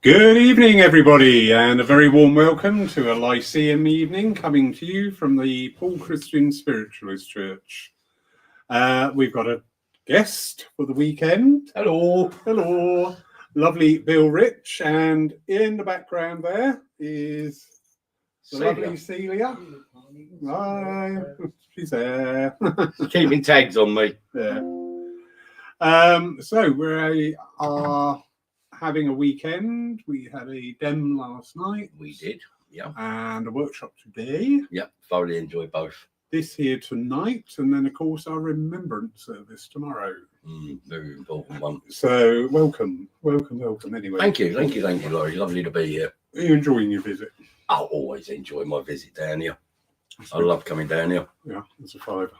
Good evening, everybody, and a very warm welcome to a Lyceum evening coming to you from the Poole Christian Spiritualist Church. We've got a guest for the weekend. Hello. Lovely Bill Rich, and in the background there is the lovely Celia. Hi, she's there. Keeping tags on me. Yeah. So we are having a weekend. We had a dem last night. We did, yeah. And a workshop today. Yep, thoroughly enjoyed both. This here tonight, and then of course our remembrance service tomorrow. Very important one. So welcome anyway. Thank you, Laurie. Lovely to be here. Are you enjoying your visit? I always enjoy my visit down here. I love coming down here. Yeah, it's a fiver.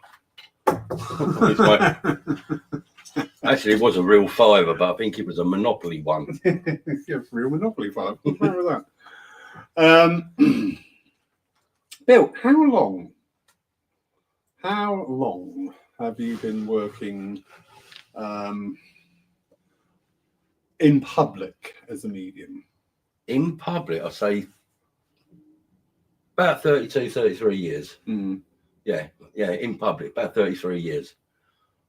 Actually, it was a real fiver, but I think it was a Monopoly one. Yeah, real Monopoly five. What's wrong with that? Bill, how long have you been working in public as a medium? In public, I say about 32, 33 years. Yeah, in public, about 33 years.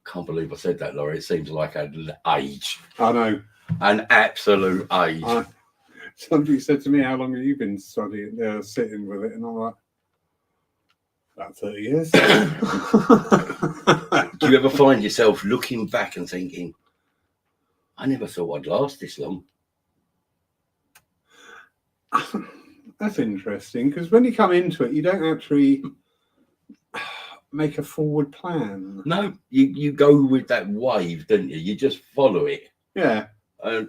Can't believe I said that, Laurie. It seems like an age. I know. An absolute age. Somebody said to me, how long have you been studying, sitting with it? And I'm like, about 30 years. Do you ever find yourself looking back and thinking, I never thought I'd last this long? That's interesting, because when you come into it, you don't actually make a forward plan. No, you go with that wave, don't you? You just follow it. Yeah. And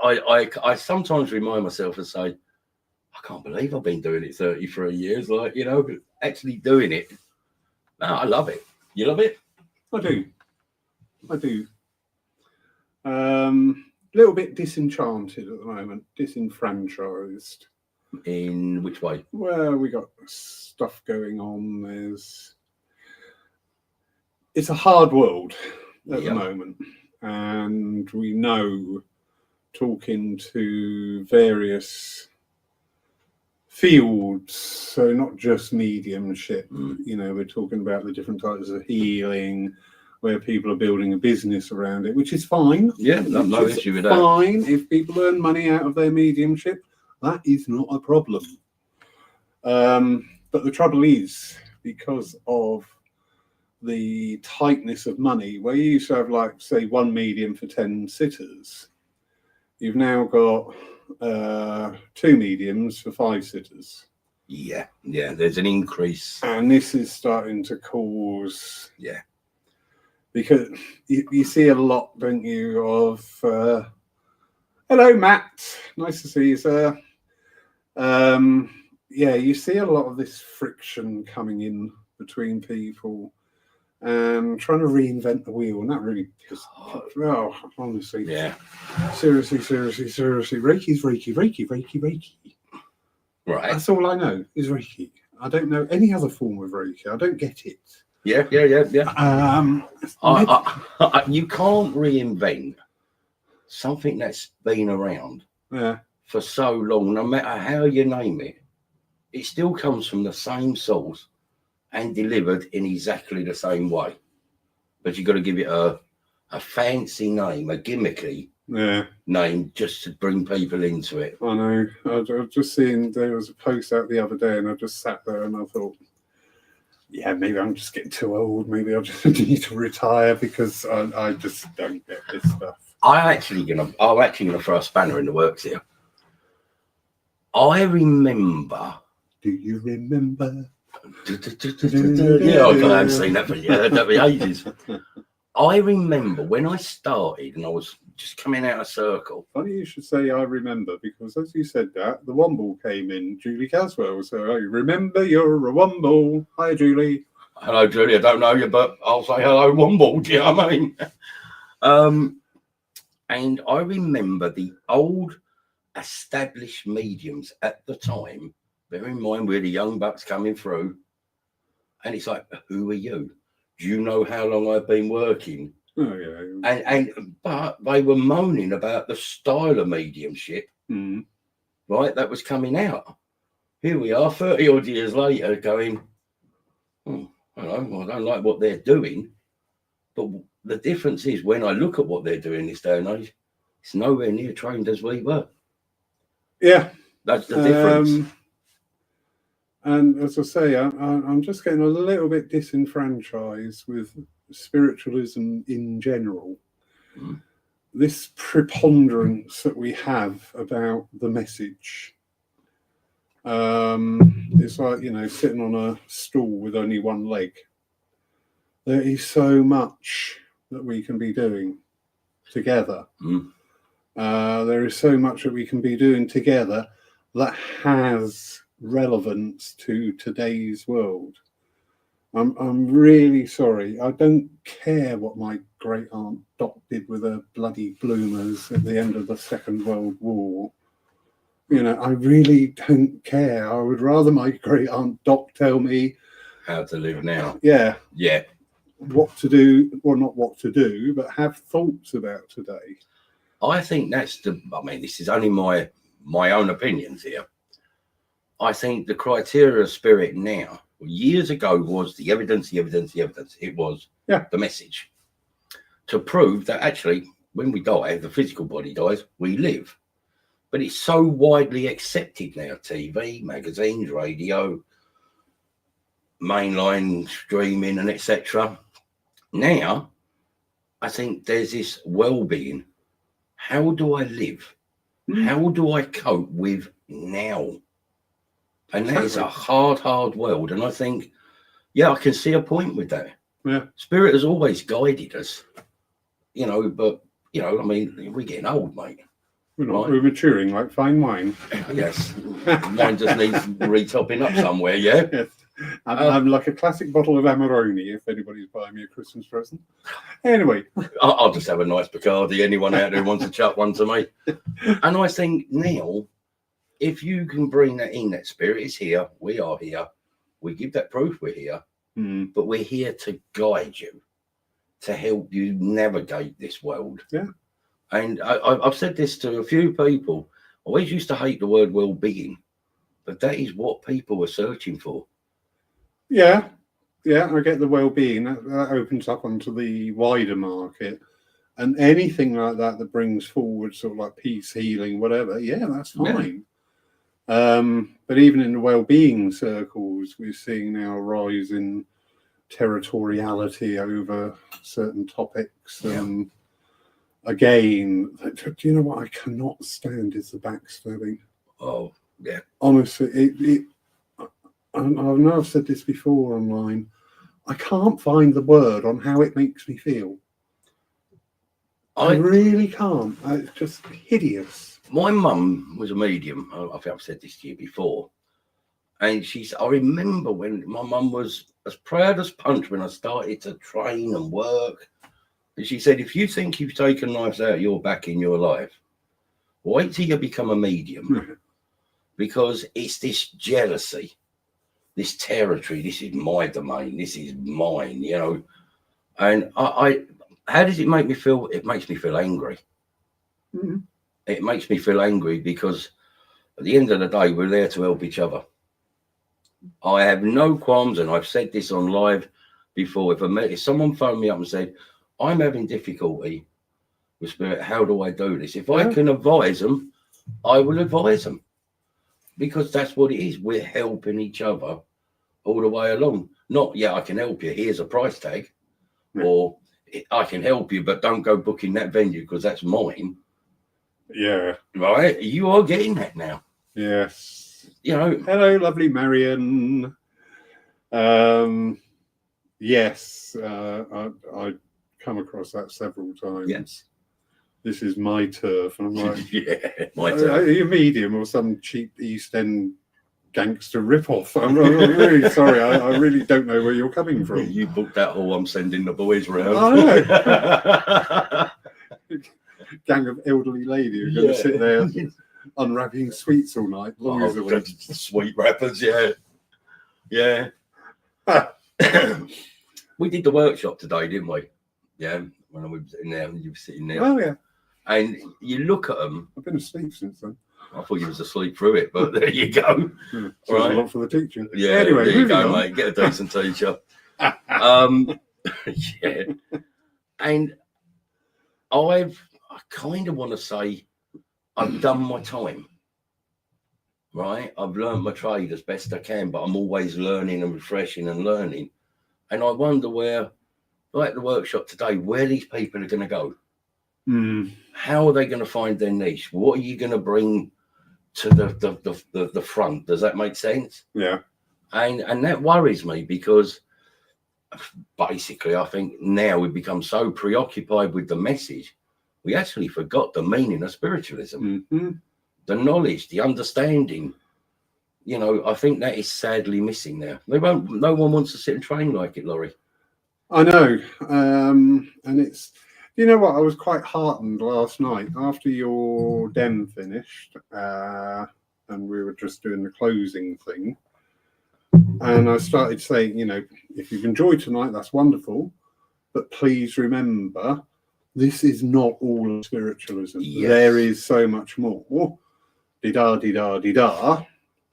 I sometimes remind myself and say, I can't believe I've been doing it 33 years. Like, actually doing it. No, I love it. You love it? I do. Little bit disenchanted at the moment, disenfranchised. In which way? Well, we got stuff going on. It's a hard world at the moment, and we know, talking to various fields, so not just mediumship, we're talking about the different types of healing, where people are building a business around it, which is fine. Yeah, no issue with that. Fine, if people earn money out of their mediumship, that is not a problem. But the trouble is, because of the tightness of money, where you used to have, like, say, one medium for 10 sitters, you've now got 2 mediums for 5 sitters. Yeah, there's an increase. And this is starting to cause... Yeah. Because you see a lot, don't you, of... hello, Matt. Nice to see you, sir. You see a lot of this friction coming in between people and trying to reinvent the wheel, and that really just, honestly. Yeah. Seriously. Reiki's Reiki. Right. That's all I know is Reiki. I don't know any other form of Reiki. I don't get it. Yeah. You can't reinvent something that's been around for so long, no matter how you name it. It still comes from the same source and delivered in exactly the same way. But you've got to give it a fancy name, a gimmicky name, just to bring people into it. I know. I was just seeing there was a post out the other day, and I just sat there and I thought, yeah, maybe I'm just getting too old. Maybe I just need to retire, because I just don't get this stuff. I'm actually gonna throw a spanner in the works here. I remember. Do you remember? Yeah, I haven't seen that for ages. I remember when I started and I was just coming out of circle. Funny you should say I remember, because as you said that, the Womble came in, Julie Caswell. So I remember you're a Womble. Hi, Julie. Hello, Julie. I don't know you, but I'll say hello, Womble. Do you know what I mean? And I remember the old established mediums at the time. Bear in mind, we're the young bucks coming through. And it's like, who are you? Do you know how long I've been working? Oh, yeah. But they were moaning about the style of mediumship Right? That was coming out. Here we are, 30 odd years later, going, I don't like what they're doing. But the difference is when I look at what they're doing this day and age, it's nowhere near trained as we were. Yeah. That's the difference. And as I say, I'm just getting a little bit disenfranchised with spiritualism in general. This preponderance that we have about the message. It's like, sitting on a stool with only one leg. There is so much that we can be doing together. There is so much that we can be doing together that has relevance to today's world. I'm really sorry. I don't care what my great aunt Dot did with her bloody bloomers at the end of the Second World War. I really don't care. I would rather my great aunt Dot tell me how to live now. Yeah. What to do, well, not what to do, but have thoughts about today. I think that's this is only my own opinions here. I think the criteria of spirit now, years ago, was the evidence. It was the message to prove that actually when we die, the physical body dies, we live. But it's so widely accepted now, TV, magazines, radio, mainline streaming and etc. Now, I think there's this well-being. How do I live? How do I cope with now? And that is a hard world. And I think, I can see a point with that. Yeah. Spirit has always guided us, but, we're getting old, mate. We're maturing like fine wine. Yes. Wine just needs retopping up somewhere, yeah? Yes. I'm like a classic bottle of Amarone if anybody's buying me a Christmas present. Anyway. I'll just have a nice Bacardi. Anyone out there who wants to chuck one to me. And I think now, if you can bring that in, that spirit is here, we are here, we give that proof we're here, but we're here to guide you, to help you navigate this world. Yeah. And I've said this to a few people. I always used to hate the word well-being, but that is what people are searching for. Yeah, I get the well-being. That opens up onto the wider market. And anything like that brings forward sort of like peace, healing, whatever, that's fine. But even in the well-being circles, we're seeing now a rise in territoriality over certain topics. Again, do you know what I cannot stand is the backstabbing. Oh, yeah. Honestly, I know I've said this before online. I can't find the word on how it makes me feel. I really can't. It's just hideous. My mum was a medium. I think I've said this to you before. And I remember when my mum was as proud as punch when I started to train and work. And she said, if you think you've taken knives out of your back in your life, wait till you become a medium. Because it's this jealousy, this territory, this is my domain, this is mine, And how does it make me feel? It makes me feel angry. It makes me feel angry because at the end of the day, we're there to help each other. I have no qualms, and I've said this on live before. If someone phoned me up and said, I'm having difficulty with spirit, how do I do this? If I can advise them, I will advise them. Because that's what it is. We're helping each other all the way along. Not, I can help you, here's a price tag. Or I can help you, but don't go booking that venue because that's mine. Yeah. Right? You are getting that now. Yes. Hello, lovely Marion. Yes, I come across that several times. Yes. This is my turf. And I'm like, my turf. Are you medium or some cheap East End gangster ripoff? I'm really sorry. I really don't know where you're coming from. You booked that hall. I'm sending the boys round. I know. Gang of elderly ladies who are going to sit there unwrapping sweets all night. Sweet wrappers, yeah. We did the workshop today, didn't we? Yeah, when I was in there and you were sitting there. Oh, yeah. And you look at them. I've been asleep since then. I thought you was asleep through it, but there you go. Right. A lot for the teaching. Yeah, anyway, there you go, on. mate. Get a decent teacher. Yeah. And I kind of want to say I've done my time. Right? I've learned my trade as best I can, but I'm always learning and refreshing and learning. And I wonder where, like the workshop today, where these people are going to go. How are they going to find their niche? What are you going to bring to the front? Does that make sense? Yeah. And that worries me because basically I think now we've become so preoccupied with the message, we actually forgot the meaning of spiritualism. The knowledge, the understanding. You know, I think that is sadly missing now. No one wants to sit and train like it, Laurie. I know. And it's, you know what, I was quite heartened last night after your den finished, and we were just doing the closing thing. And I started saying, you know, if you've enjoyed tonight, that's wonderful. But please remember, this is not all spiritualism. Yes. There is so much more. Di-da.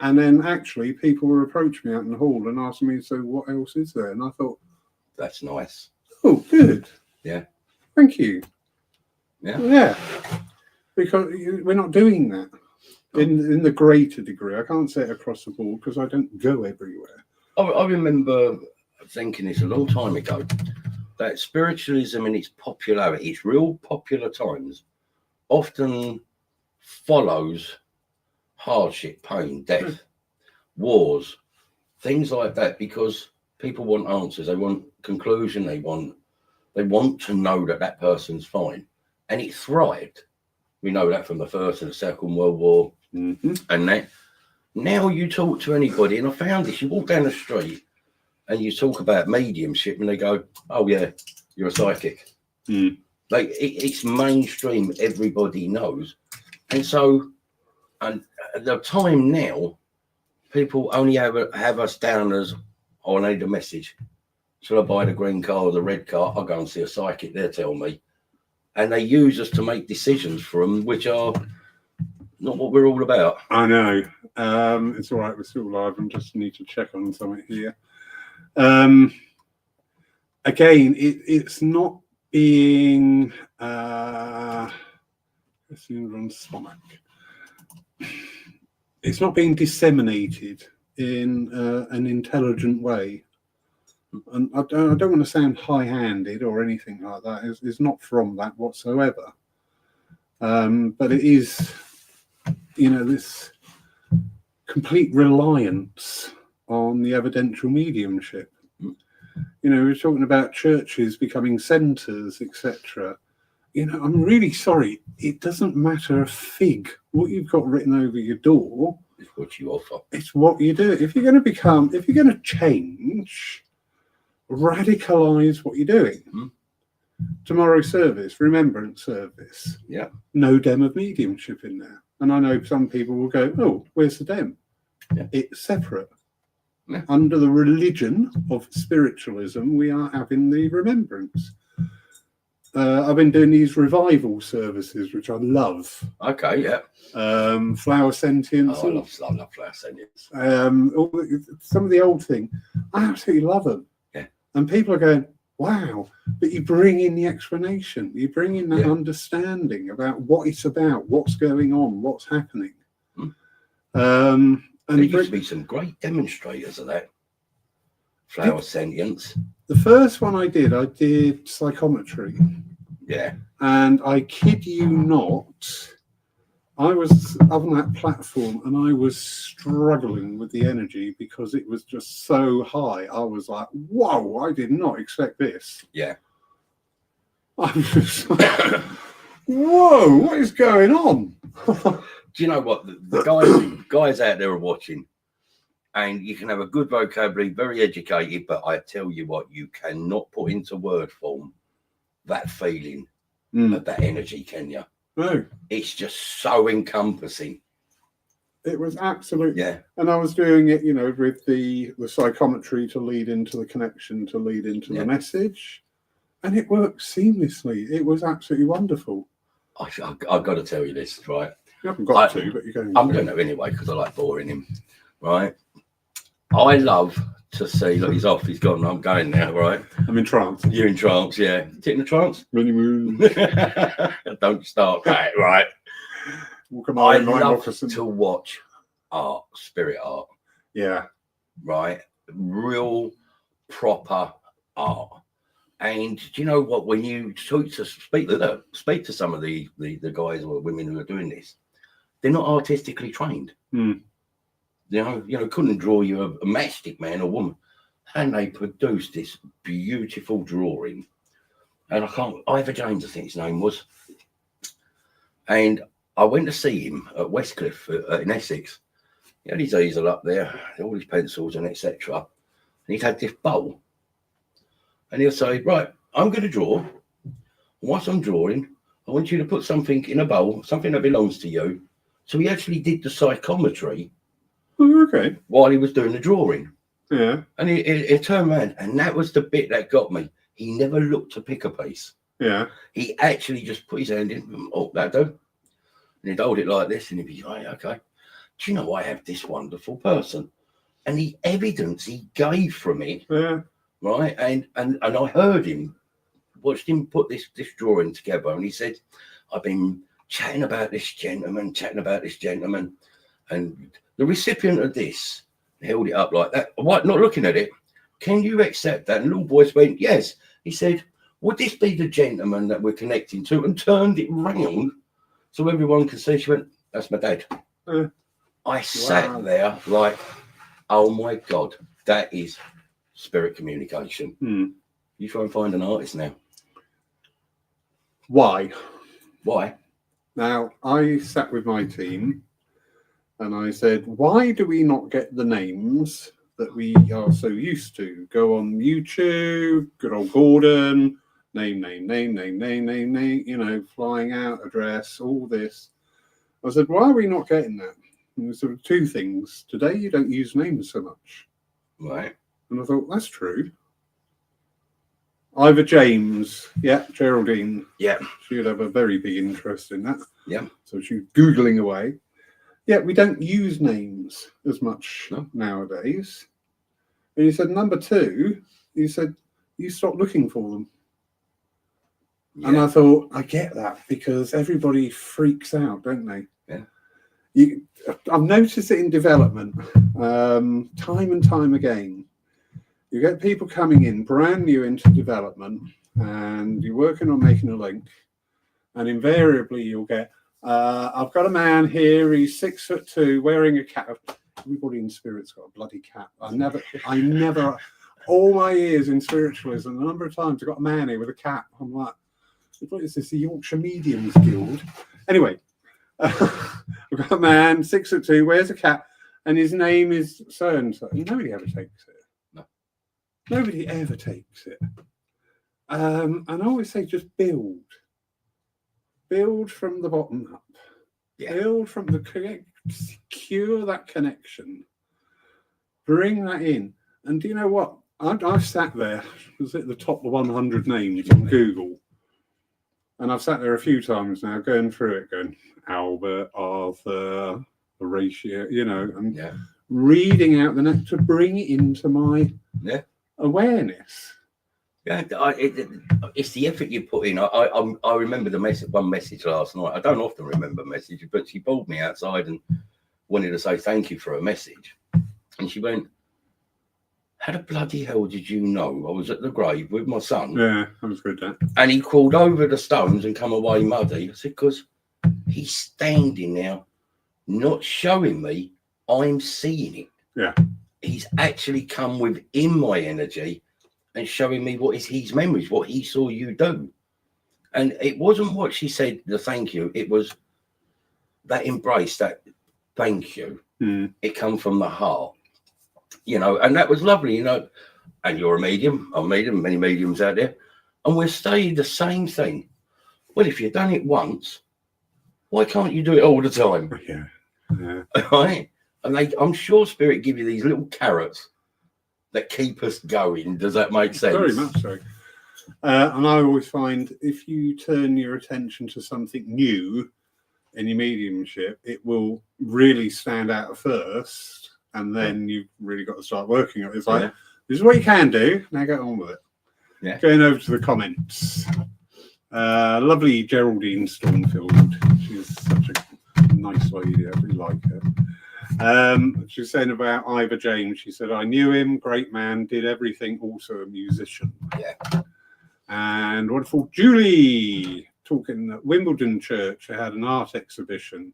And then actually people were approaching me out in the hall and asking me, so what else is there? And I thought, that's nice. Oh, good. Yeah. Thank you. Yeah. Because we're not doing that in the greater degree. I can't say it across the board because I don't go everywhere. I remember thinking this a long time ago, that spiritualism in its popularity, its real popular times, often follows hardship, pain, death, wars, things like that, because people want answers. They want conclusion. They want to know that person's fine, and it thrived. We know that from the First and the Second World War, and that. Now you talk to anybody, and I found this. You walk down the street, and you talk about mediumship, and they go, "Oh yeah, you're a psychic." Like it's mainstream. Everybody knows, and so, and at the time now, people only have us down as, "Oh, I need a message. Shall I buy the green car or the red car? I'll go and see a psychic. They'll tell me." And they use us to make decisions for them, which are not what we're all about. I know. It's all right. We're still live. I just need to check on something here. Again, it's not being it's not being disseminated in an intelligent way. And I don't want to sound high-handed or anything like that. It's not from that whatsoever. But it is, you know, this complete reliance on the evidential mediumship. You know, we're talking about churches becoming centres, etc. You know, I'm really sorry. It doesn't matter a fig what you've got written over your door. It's what you offer. It's what you do. If you're going to change, radicalise what you're doing. Tomorrow's service, remembrance service. Yeah. No dem of mediumship in there. And I know some people will go, "Oh, where's the dem?" Yeah. It's separate. Yeah. Under the religion of spiritualism, we are having the remembrance. I've been doing these revival services, which I love. Okay, yeah. Flower sentience. Oh, I love flower sentience. Some of the old thing, I absolutely love them. Yeah. And people are going, "Wow!" But you bring in the explanation. You bring in that understanding about what it's about, what's going on, what's happening. And there used to be some great demonstrators of that flower sentience. The first one I did psychometry. Yeah. And I kid you not, I was on that platform and I was struggling with the energy because it was just so high. I was like, whoa, I did not expect this. Yeah. I was just like, whoa, what is going on? Do you know what? The guys out there are watching, and you can have a good vocabulary, very educated, but I tell you what, you cannot put into word form that feeling of that energy, can you? No. It's just so encompassing. It was absolutely. Yeah. And I was doing it, you know, with the psychometry to lead into the connection, to lead into the message. And it worked seamlessly. It was absolutely wonderful. I've got to tell you this, right? You haven't got to, but you're going. I'm going to anyway because I like boring him. Right. I love to see. Look, he's off. He's gone. I'm going now. Right. I'm in trance. You're in trance. Yeah. Is it in a trance? Honeymoon. Don't start that. Right. I love to watch art, spirit art. Yeah. Right. Real proper art. And do you know what? When you speak to some of the guys or women who are doing this, they're not artistically trained. Mm. You know, couldn't draw you a mastic man or woman, and they produced this beautiful drawing. And Ivor James, I think his name was. And I went to see him at Westcliff in Essex. He had his easel up there, all his pencils and etc. And he'd had this bowl. And he'll say, right, I'm going to draw. Whilst I'm drawing, I want you to put something in a bowl, something that belongs to you. So he actually did the psychometry while he was doing the drawing. Yeah. And he turned around, and that was the bit that got me. He never looked to pick a piece. Yeah. He actually just put his hand in, oh, that'll do. And he'd hold it like this, and he'd be like, okay. Do you know I have this wonderful person? And the evidence he gave from it, right? And I heard him, watched him put this drawing together, and he said, I've been chatting about this gentleman, and the recipient of this held it up like that. What? Not looking at it. Can you accept that? And little voice went, yes. He said, would this be the gentleman that we're connecting to? And turned it round so everyone could see. She went, that's my dad. I sat there like, oh my God, that is spirit communication. You try and find an artist now. Why? Now, I sat with my team and I said, why do we not get the names that we are so used to? Go on YouTube, good old Gordon, name, you know, flying out, address, all this. I said, why are we not getting that? And there's sort of two things. Today, you don't use names so much. Right. And I thought, that's true. Ivor James, Geraldine. Yeah. She would have a very big interest in that. Yeah. So she's Googling away. Yeah, we don't use names as much nowadays. And he said, number two, he said, you stop looking for them. Yeah. And I thought, I get that because everybody freaks out, don't they? Yeah. I've noticed it in development time and time again. You get people coming in brand new into development and you're working on making a link, and invariably you'll get, I've got a man here, he's 6'2", wearing a cap. Everybody in spirit's got a bloody cap. I never, all my years in spiritualism, a number of times I've got a man here with a cap. I'm like, what is this, the Yorkshire Mediums Guild? Anyway, I've got a man, 6'2", wears a cap, and his name is so-and-so. Nobody ever takes it. Nobody ever takes it. And I always say just build. Build from the bottom up. Yeah. Build from the secure that connection. Bring that in. And do you know what? I've sat there, I was at the top of 100 names on Google. And I've sat there a few times now going through it, going Albert, Arthur, Horatio, you know, and reading out the name to bring it into my awareness. Yeah, it's the effort you put in. I remember one message last night. I don't often remember messages, but she pulled me outside and wanted to say thank you for a message. And she went, how the bloody hell did you know I was at the grave with my son? Yeah, that was good, Dad. And he crawled over the stones and come away muddy. I said, because he's standing there, not showing me, I'm seeing it. Yeah. He's actually come within my energy and showing me what is his memories, what he saw you do. And it wasn't what she said, the thank you. It was that embrace, that thank you. It come from the heart, you know, and that was lovely, you know. And you're a medium, I'm a medium, many mediums out there. And we're saying the same thing. Well, if you've done it once, why can't you do it all the time? Yeah. Right? And I'm sure Spirit give you these little carrots that keep us going. Does that make sense? Very much so. And I always find if you turn your attention to something new, in your mediumship, it will really stand out at first, and then you've really got to start working on it. It's like, this is what you can do, now get on with it. Yeah. Going over to the comments. Lovely Geraldine Stormfield. She's such a nice lady. I really like her. She's saying about Ivor James. She said, I knew him, great man, did everything, also a musician. Yeah. And wonderful Julie, talking at Wimbledon Church. They had an art exhibition.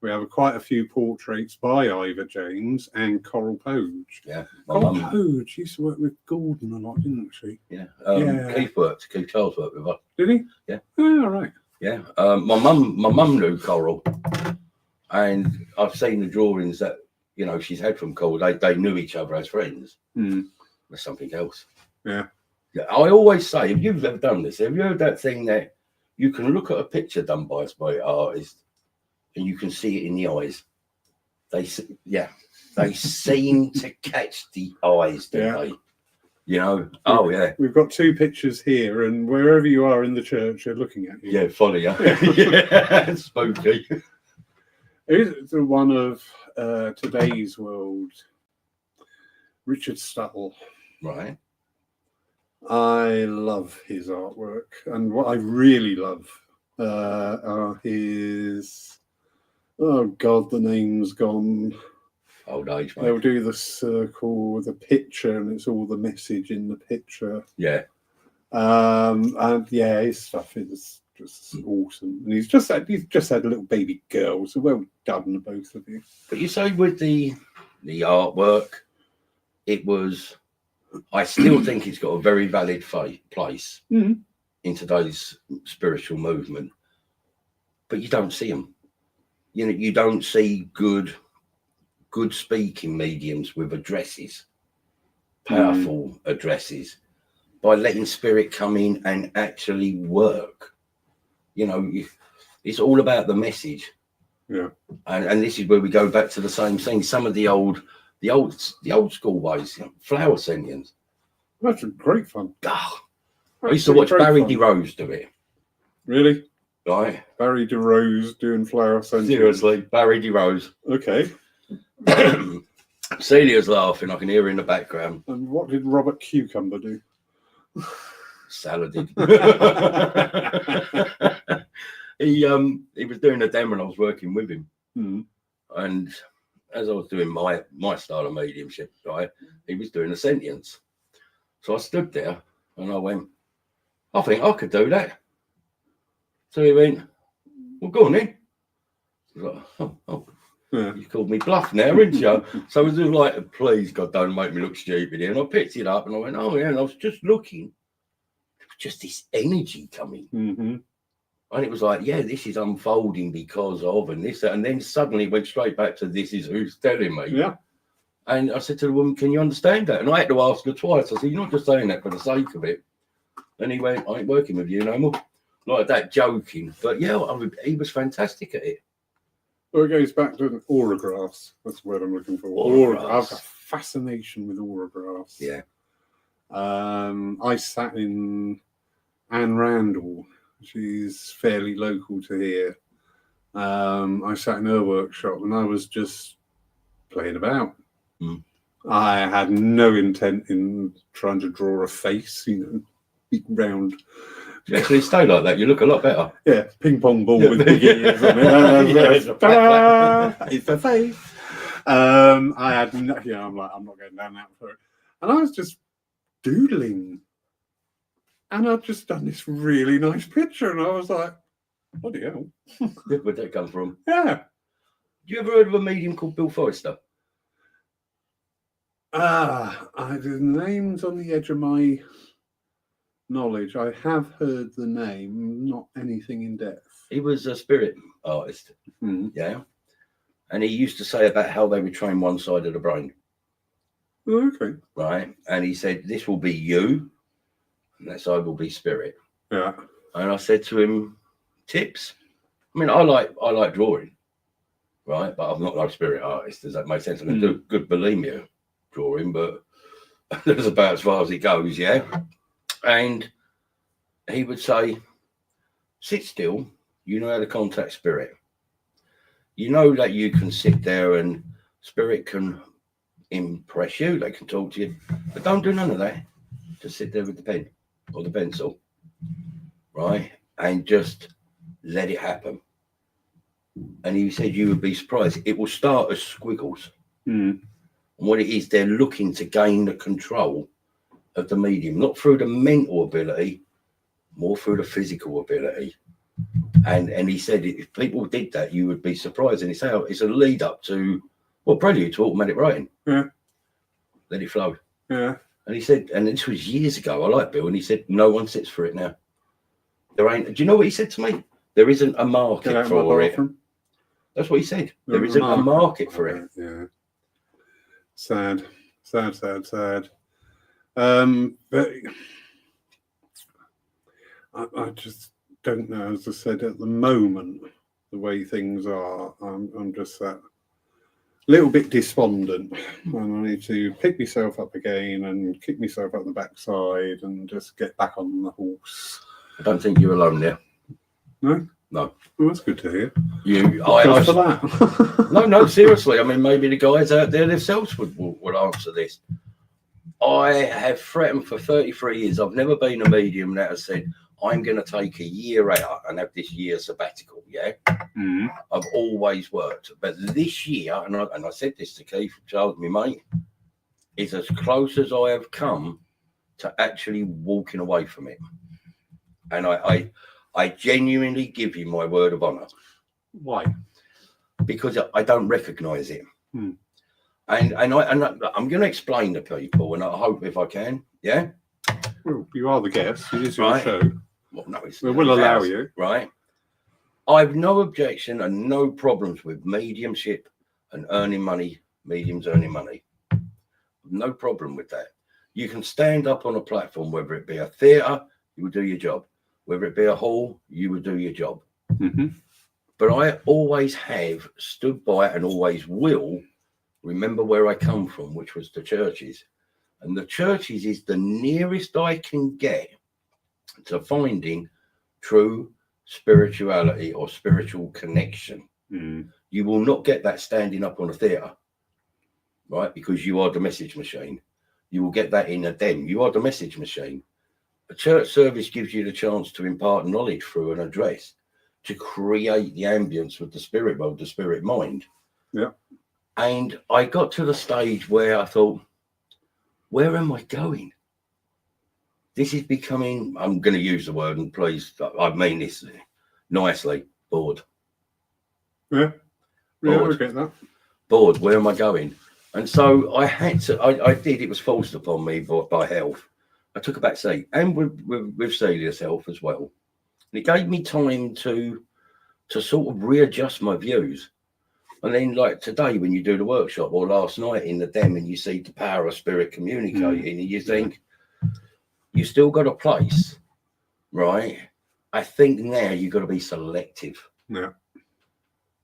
We have quite a few portraits by Ivor James and Coral Poge. Yeah. Coral Poge used to work with Gordon a lot, didn't she? Yeah. Keith Charles worked with her. Did he? Yeah. Oh, all right. Yeah. My mum knew Coral, and I've seen the drawings that she's had from Coral. They knew each other as friends. Mm. There's something else. Yeah. Yeah. I always say, if you've ever done this, have you heard that thing that you can look at a picture done by a great artist and you can see it in the eyes? They seem to catch the eyes, don't they? Oh yeah. We've got two pictures here, and wherever you are in the church, they're looking at you. Yeah, funny, yeah. Spooky. It's one of today's world, Richard Stuttle. Right. I love his artwork, and what I really love are his. Oh God, the name's gone. Old age, mate. They'll do the circle, the picture, and it's all the message in the picture. Yeah. And yeah, his stuff is just awesome. And he's just had a little baby girl, so well done, both of you. But you say with the artwork, it was. I still think it's got a very valid place in today's spiritual movement, but you don't see them. You don't see good speaking mediums with addresses, powerful addresses, by letting spirit come in and actually work. It's all about the message. Yeah. And this is where we go back to the same thing. Some of the old school ways, flower sentience. That's great fun. Oh, I used to watch Barry DeRose do it. Really? Right. Barry DeRose doing flower sentience. Seriously, Barry DeRose. Okay. Celia's laughing. I can hear her in the background. And what did Robert Cucumber do? Saladin. He was doing a demo and I was working with him. And as I was doing my style of mediumship, right, he was doing a sentience. So I stood there and I went, I think I could do that. So he went, well, go on then. I was like, oh. Yeah. You called me bluff now, didn't you? So I was just like, please, God, don't make me look stupid here. And I picked it up and I went, oh, yeah. And I was just looking. There was just this energy coming. And it was like, yeah, this is unfolding because of, and this, and then suddenly it went straight back to this is who's telling me. Yeah. And I said to the woman, can you understand that? And I had to ask her twice. I said, you're not just saying that for the sake of it. And he went, I ain't working with you no more. Like that, joking. But yeah, he was fantastic at it. Well, it goes back to auragraphs. That's the word I'm looking for. I have a fascination with auragraphs. Yeah. I sat in Anne Randall. She's fairly local to here. I sat in her workshop and I was just playing about. I had no intent in trying to draw a face, big round. You actually stay like that, you look a lot better. Yeah, ping pong ball with big ears on it. It's the face. I had, I'm like, I'm not going down that for it. And I was just doodling. And I'd just done this really nice picture. And I was like, bloody hell. Where'd that come from? Yeah. You ever heard of a medium called Bill Forrester? The name's on the edge of my knowledge. I have heard the name, not anything in depth. He was a spirit artist. Yeah. And he used to say about how they would train one side of the brain. Okay. Right. And he said, this will be you, and that side will be spirit. Yeah. And I said to him, tips? I mean, I like drawing, right? But I'm not like a spirit artist. Does that make sense? I can do good bulimia drawing, but that's about as far as it goes, yeah? And he would say, sit still, you know how to contact spirit. you know that you can sit there and spirit can impress you, they can talk to you, but don't do none of that. Just sit there with the pen or the pencil, right? And just let it happen. And he said you would be surprised. It will start as squiggles. Mm. And what it is, they're looking to gain the control of the medium, not through the mental ability, more through the physical ability. And he said if people did that, you would be surprised. And it's a lead up to, well, prelude to automatic writing. Yeah. Let it flow. Yeah. And he said, and this was years ago, I like Bill, and he said, no one sits for it now. There ain't, do you know what he said to me? There isn't a market for it. That's what he said. There isn't a market for it. Yeah. Sad. But I just don't know, as I said, at the moment, the way things are, I'm just that little bit despondent, and I need to pick myself up again and kick myself up the backside and just get back on the horse. I don't think you're alone there. No? No. Well, that's good to hear. For that. No, seriously. I mean, maybe the guys out there themselves would answer this. I have threatened for 33 years. I've never been a medium that has said, I'm going to take a year out and have this year sabbatical, yeah? Mm-hmm. I've always worked. But this year, and I said this to Keith Charles, my mate, is as close as I have come to actually walking away from it. And I genuinely give you my word of honour. Why? Because I don't recognise it. Hmm. And I'm going to explain to people, and I hope if I can, yeah? Well, you are the guest. It is your show. Well, no, we'll allow you. Right. I've no objection and no problems with mediumship and earning money, mediums earning money. No problem with that. You can stand up on a platform, whether it be a theatre, you would do your job. Whether it be a hall, you would do your job. Mm-hmm. But I always have stood by and always will remember where I come from, which was the churches. And the churches is the nearest I can get to finding true spirituality or spiritual connection. Mm. You will not get that standing up on a theatre, right? Because you are the message machine. You will get that in a den. You are the message machine. A church service gives you the chance to impart knowledge through an address, to create the ambience with the spirit world, the spirit mind. Yeah. And I got to the stage where I thought, where am I going? This is becoming, I'm going to use the word, and please, I mean this nicely, bored. Yeah. Yeah, I get that. Bored, where am I going? And so I had to, I did, it was forced upon me by health. I took a back seat, and with Celia's health as well. And it gave me time to sort of readjust my views. And then, like today, when you do the workshop, or last night in the den, and you see the power of spirit communicating, and you think, you still got a place, right? I think now you've got to be selective. Yeah.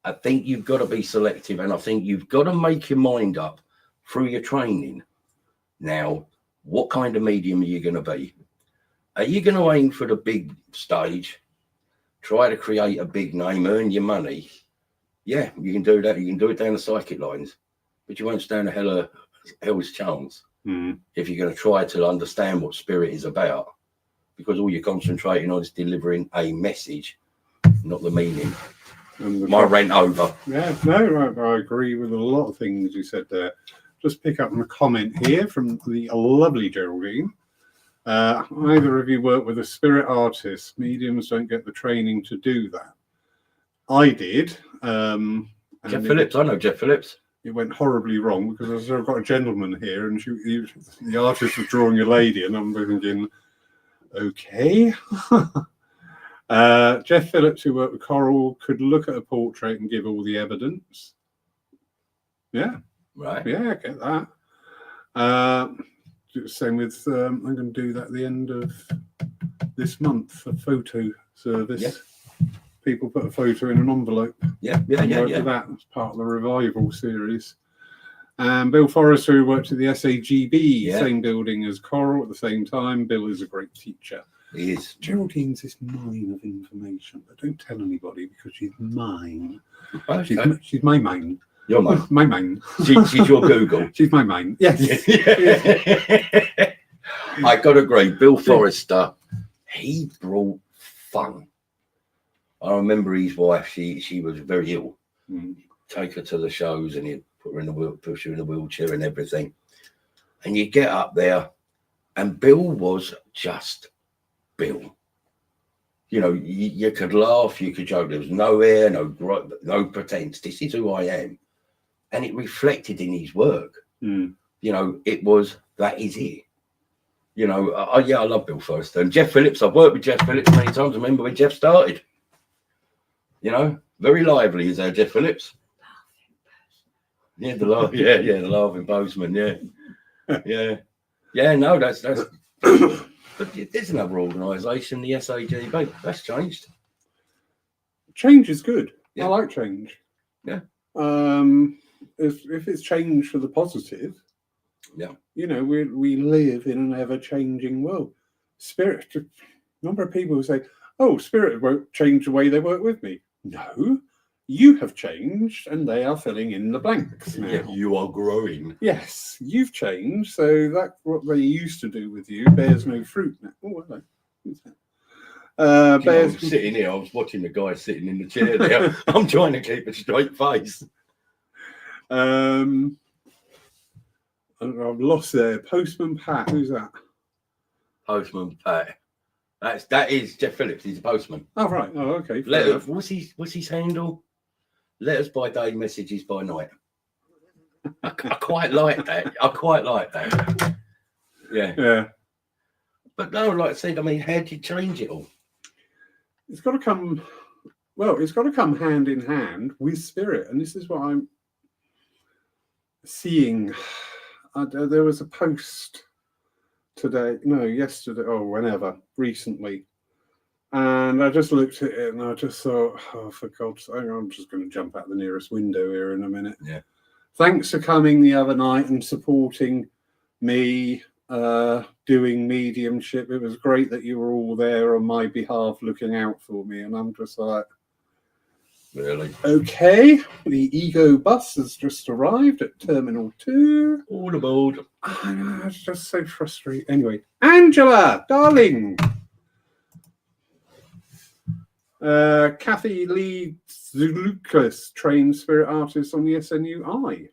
I think you've got to be selective, and I think you've got to make your mind up through your training. Now, what kind of medium are you going to be? Are you going to aim for the big stage, try to create a big name, earn your money? Yeah, you can do that. You can do it down the psychic lines, but you won't stand a hell's chance if you're going to try to understand what spirit is about, because all you're concentrating on is delivering a message, not the meaning. My rant over. Yeah, no, I agree with a lot of things you said there. Just pick up on a comment here from the lovely Geraldine. Either of you work with a spirit artist. Mediums don't get the training to do that. I did. Jeff Phillips, I know Jeff Phillips. It went horribly wrong because I've got a gentleman here, and the artist was drawing a lady, and I'm thinking, okay. Jeff Phillips, who worked with Coral, could look at a portrait and give all the evidence. Yeah. Right. Yeah, I get that. Same with, I'm going to do that at the end of this month, a photo service. Yeah. People put a photo in an envelope. Yeah. That as part of the revival series. And Bill Forrester, who worked at the SAGB, same building as Coral at the same time. Bill is a great teacher. He is. Geraldine's this mine of information, but don't tell anybody because she's mine. Okay. She's my main. Your main. My main. She's your Google. She's my main. Yes. I got to agree. Bill Forrester, he brought fun. I remember his wife. She was very ill. Take her to the shows, and he'd put her in push her in a wheelchair and everything. And you get up there, and Bill was just Bill. You know, you could laugh, you could joke. There was no air, no pretense. This is who I am. And it reflected in his work. You know, that is it. You know, I love Bill Forrester. And Jeff Phillips, I've worked with Jeff Phillips many times. I remember when Jeff started. You know, very lively is our Jeff Phillips. Yeah, the laughing postman, yeah. No, that's but there's another organisation, the SAGB. That's changed. Change is good. Yeah. I like change. Yeah. If it's change for the positive, you know, we live in an ever-changing world. Spirit, a number of people who say, "Oh, Spirit won't change the way they work with me." No, you have changed, and they are filling in the blanks now. Yeah, you are growing. Yes, you've changed, so that what they used to do with you bears no fruit now. Oh, hello. Who's that? I'm sitting here. I was watching the guy sitting in the chair there. I'm trying to keep a straight face. I've lost there. Postman Pat. Who's that? Postman Pat. That is Jeff Phillips. He's a postman. Oh right. Oh okay. What's his handle? Letters by day, messages by night. I quite like that. Yeah. But no, like I said, I mean, how did you change it all? It's got to come. Well, it's got to come hand in hand with Spirit, and this is what I'm seeing. There was a post yesterday, or whenever, recently. And I just looked at it and I just thought, oh, for God's sake, I'm just going to jump out the nearest window here in a minute. Yeah. Thanks for coming the other night and supporting me doing mediumship. It was great that you were all there on my behalf looking out for me. And I'm just like, really? Okay, the Ego bus has just arrived at Terminal 2. All aboard. I know, it's just so frustrating. Anyway, Angela, darling. Kathy Lee Lucas, trained spirit artist on the SNUI.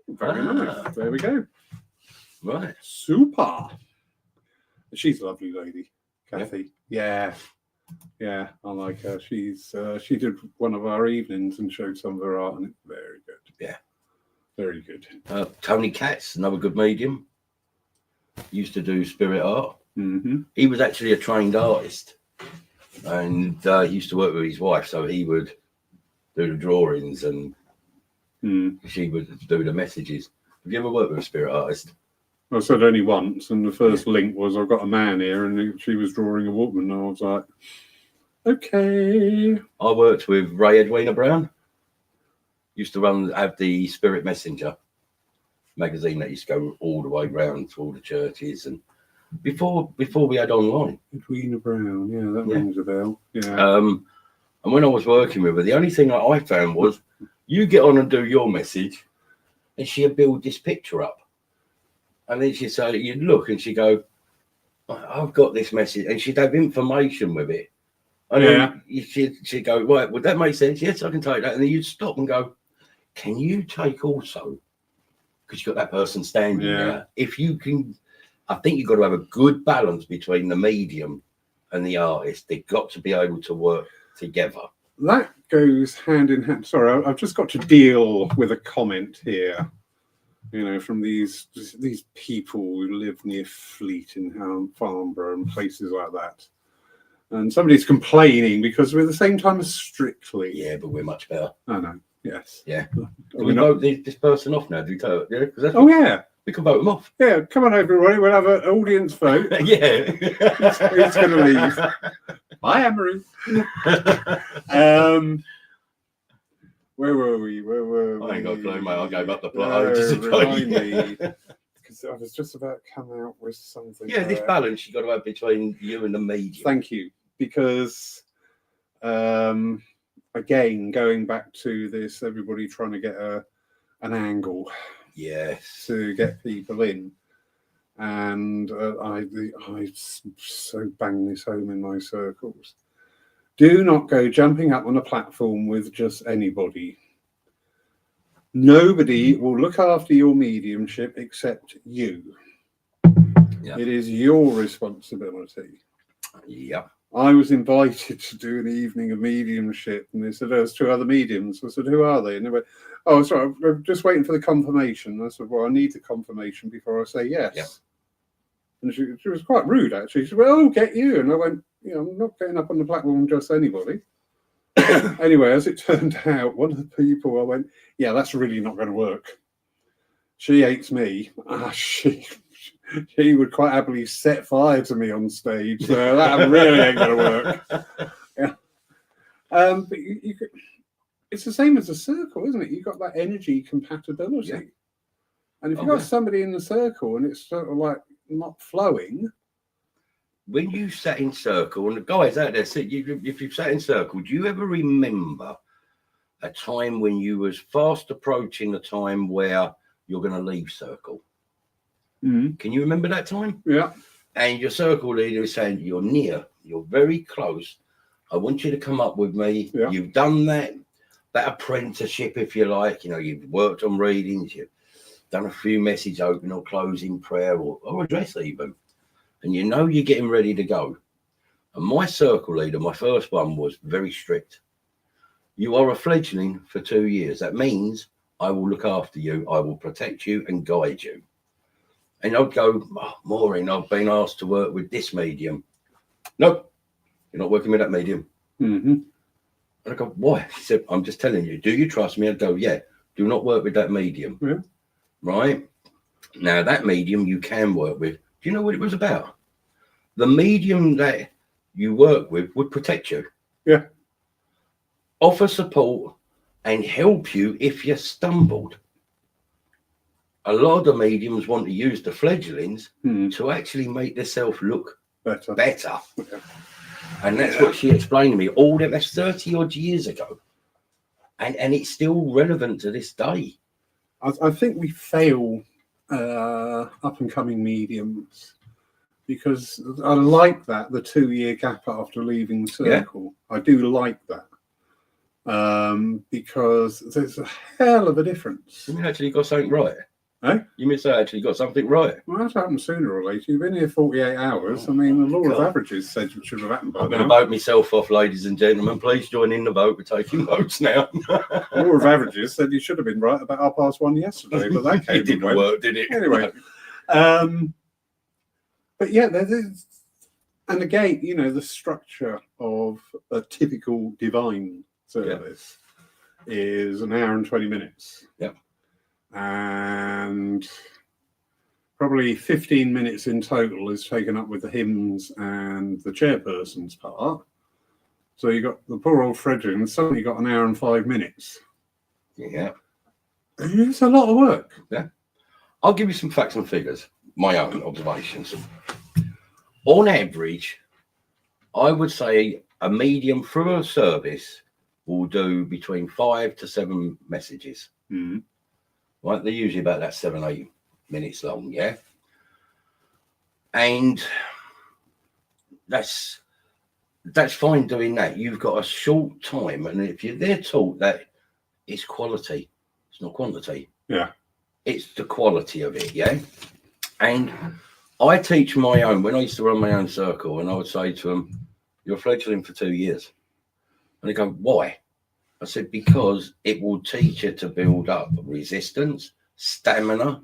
Very nice. There we go. Right. Super. She's a lovely lady, Kathy. Yeah, I like her. She did one of our evenings and showed some of her art, and it's very good. Yeah. Very good. Tony Katz, another good medium. Used to do spirit art. Mm-hmm. He was actually a trained artist. And he used to work with his wife, so he would do the drawings and she would do the messages. Have you ever worked with a spirit artist? I said only once, and the first link was I've got a man here, and she was drawing a woman, and I was like, okay. I worked with Ray Edwina Brown. Used to have the Spirit Messenger magazine that used to go all the way round to all the churches, and before we had online. Edwina Brown, yeah, that rings a bell. Yeah. And when I was working with her, the only thing that I found was you get on and do your message, and she'd build this picture up. And then she'd say, you'd look and she'd go, I've got this message. And she'd have information with it. And then she'd go, right, would that make sense? Yes, I can take that. And then you'd stop and go, can you take also? Because you've got that person standing there. If you can, I think you've got to have a good balance between the medium and the artist. They've got to be able to work together. That goes hand in hand. Sorry, I've just got to deal with a comment here. You know, from these people who live near Fleet in Farnborough and places like that. And somebody's complaining because we're the same time as Strictly. Yeah, but we're much better. I know. Yes. Yeah. Can we vote this person off now? Do we tell? Yeah. Yeah. We can vote them off. Yeah. Come on, everybody. We'll have an audience vote. Yeah. Who's going to leave? Bye, Amaru. Where were we? I ain't got a clue, mate. I gave up the plot. Remind me. Because I was just about to come out with something. Yeah, this balance you got to have between you and the medium. Thank you. Because again, going back to this, everybody trying to get an angle, yes, to get people in. And I so bang this home in my circles. Do not go jumping up on a platform with just anybody. Nobody will look after your mediumship except you. Yeah. It is your responsibility. Yeah. I was invited to do an evening of mediumship, and they said, there's 2 other mediums. I said, who are they? And they went, oh, sorry, I'm just waiting for the confirmation. I said, well, I need the confirmation before I say yes. Yeah. And she was quite rude, actually. She said, well, I'll get you. And I went, I'm not getting up on the platform just anybody. Anyway, as it turned out, one of the people, I went, yeah, that's really not going to work. She hates me. She would quite happily set fire to me on stage. So that really ain't going to work. Yeah. But it's the same as a circle, isn't it? You've got that energy compatibility. Yeah. And if you've got somebody in the circle and it's sort of like not flowing. When you sat in circle, and the guys out there, if you've sat in circle, do you ever remember a time when you was fast approaching the time where you're going to leave circle? Mm-hmm. Can you remember that time? Yeah. And your circle leader is saying, you're near, you're very close. I want you to come up with me. Yeah. You've done that apprenticeship, if you like. You've worked on readings. You've done a few message open or closing prayer or address even. And you're getting ready to go. And my circle leader, my first one, was very strict. You are a fledgling for 2 years. That means I will look after you. I will protect you and guide you. And I'd go, Maureen, I've been asked to work with this medium. Nope, you're not working with that medium. Mm-hmm. And I go, why? She said, I'm just telling you, do you trust me? I'd go, yeah, do not work with that medium. Yeah. Right? Now, that medium you can work with. Do you know what it was about? The medium that you work with would protect you. Yeah. Offer support and help you if you stumbled. A lot of the mediums want to use the fledglings to actually make themselves look better. Yeah. And that's what she explained to me. All that's 30 odd years ago. And it's still relevant to this day. I think we fail up and coming mediums because I like that, the 2-year gap after leaving circle. Yeah. I do like that. Because there's a hell of a difference. You actually got something right. Eh? You must have actually got something right. Well, that's happened sooner or later. You've been here 48 hours. I mean, the law of averages said it should have happened by now. I'm going to vote myself off, ladies and gentlemen. Please join in the vote. We're taking votes now. The law of averages said you should have been right about 1:30 yesterday, but that came it didn't work, did it? Anyway. But yeah, there's, and again, the structure of a typical divine service is an hour and 20 minutes. Yeah. And probably 15 minutes in total is taken up with the hymns and the chairperson's part. So you got the poor old Frederick, and suddenly got an hour and 5 minutes. Yeah. It's a lot of work. Yeah. I'll give you some facts and figures, my own observations. On average, I would say a medium through a service will do between 5 to 7 messages. Mm-hmm. Right, they're usually about that 7-8 minutes long, yeah. And that's fine doing that. You've got a short time, and if they're taught that it's quality, it's not quantity. Yeah, it's the quality of it, yeah. And I teach my own. When I used to run my own circle, and I would say to them, "You're a fledgling for 2 years," and they go, "Why?" I said, because it will teach you to build up resistance, stamina,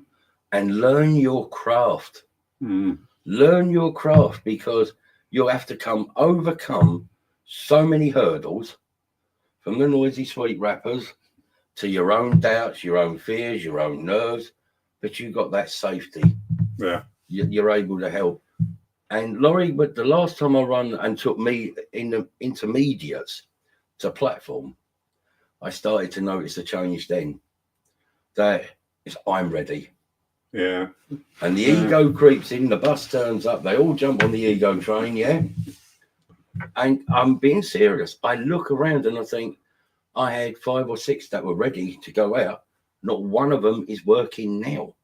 and learn your craft. Learn your craft, because you'll have to overcome so many hurdles, from the noisy sweet rappers to your own doubts, your own fears, your own nerves, but you got that safety. Yeah. You're able to help. And Laurie, but the last time I run and took me in the intermediates to platform, I started to notice a change then. That is, I'm ready. Yeah. And the ego creeps in, the bus turns up, they all jump on the ego train, yeah? And I'm being serious. I look around and I think, I had 5 or 6 that were ready to go out. Not one of them is working now.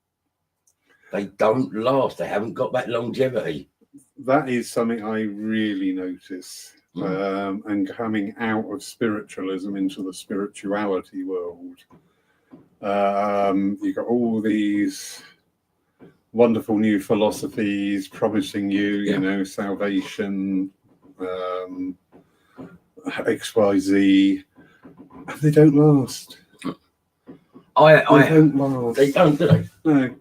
They don't last. They haven't got that longevity. That is something I really notice. And coming out of spiritualism into the spirituality world. You've got all these wonderful new philosophies promising you, salvation, XYZ. They don't last. They don't last. They don't, do they? No.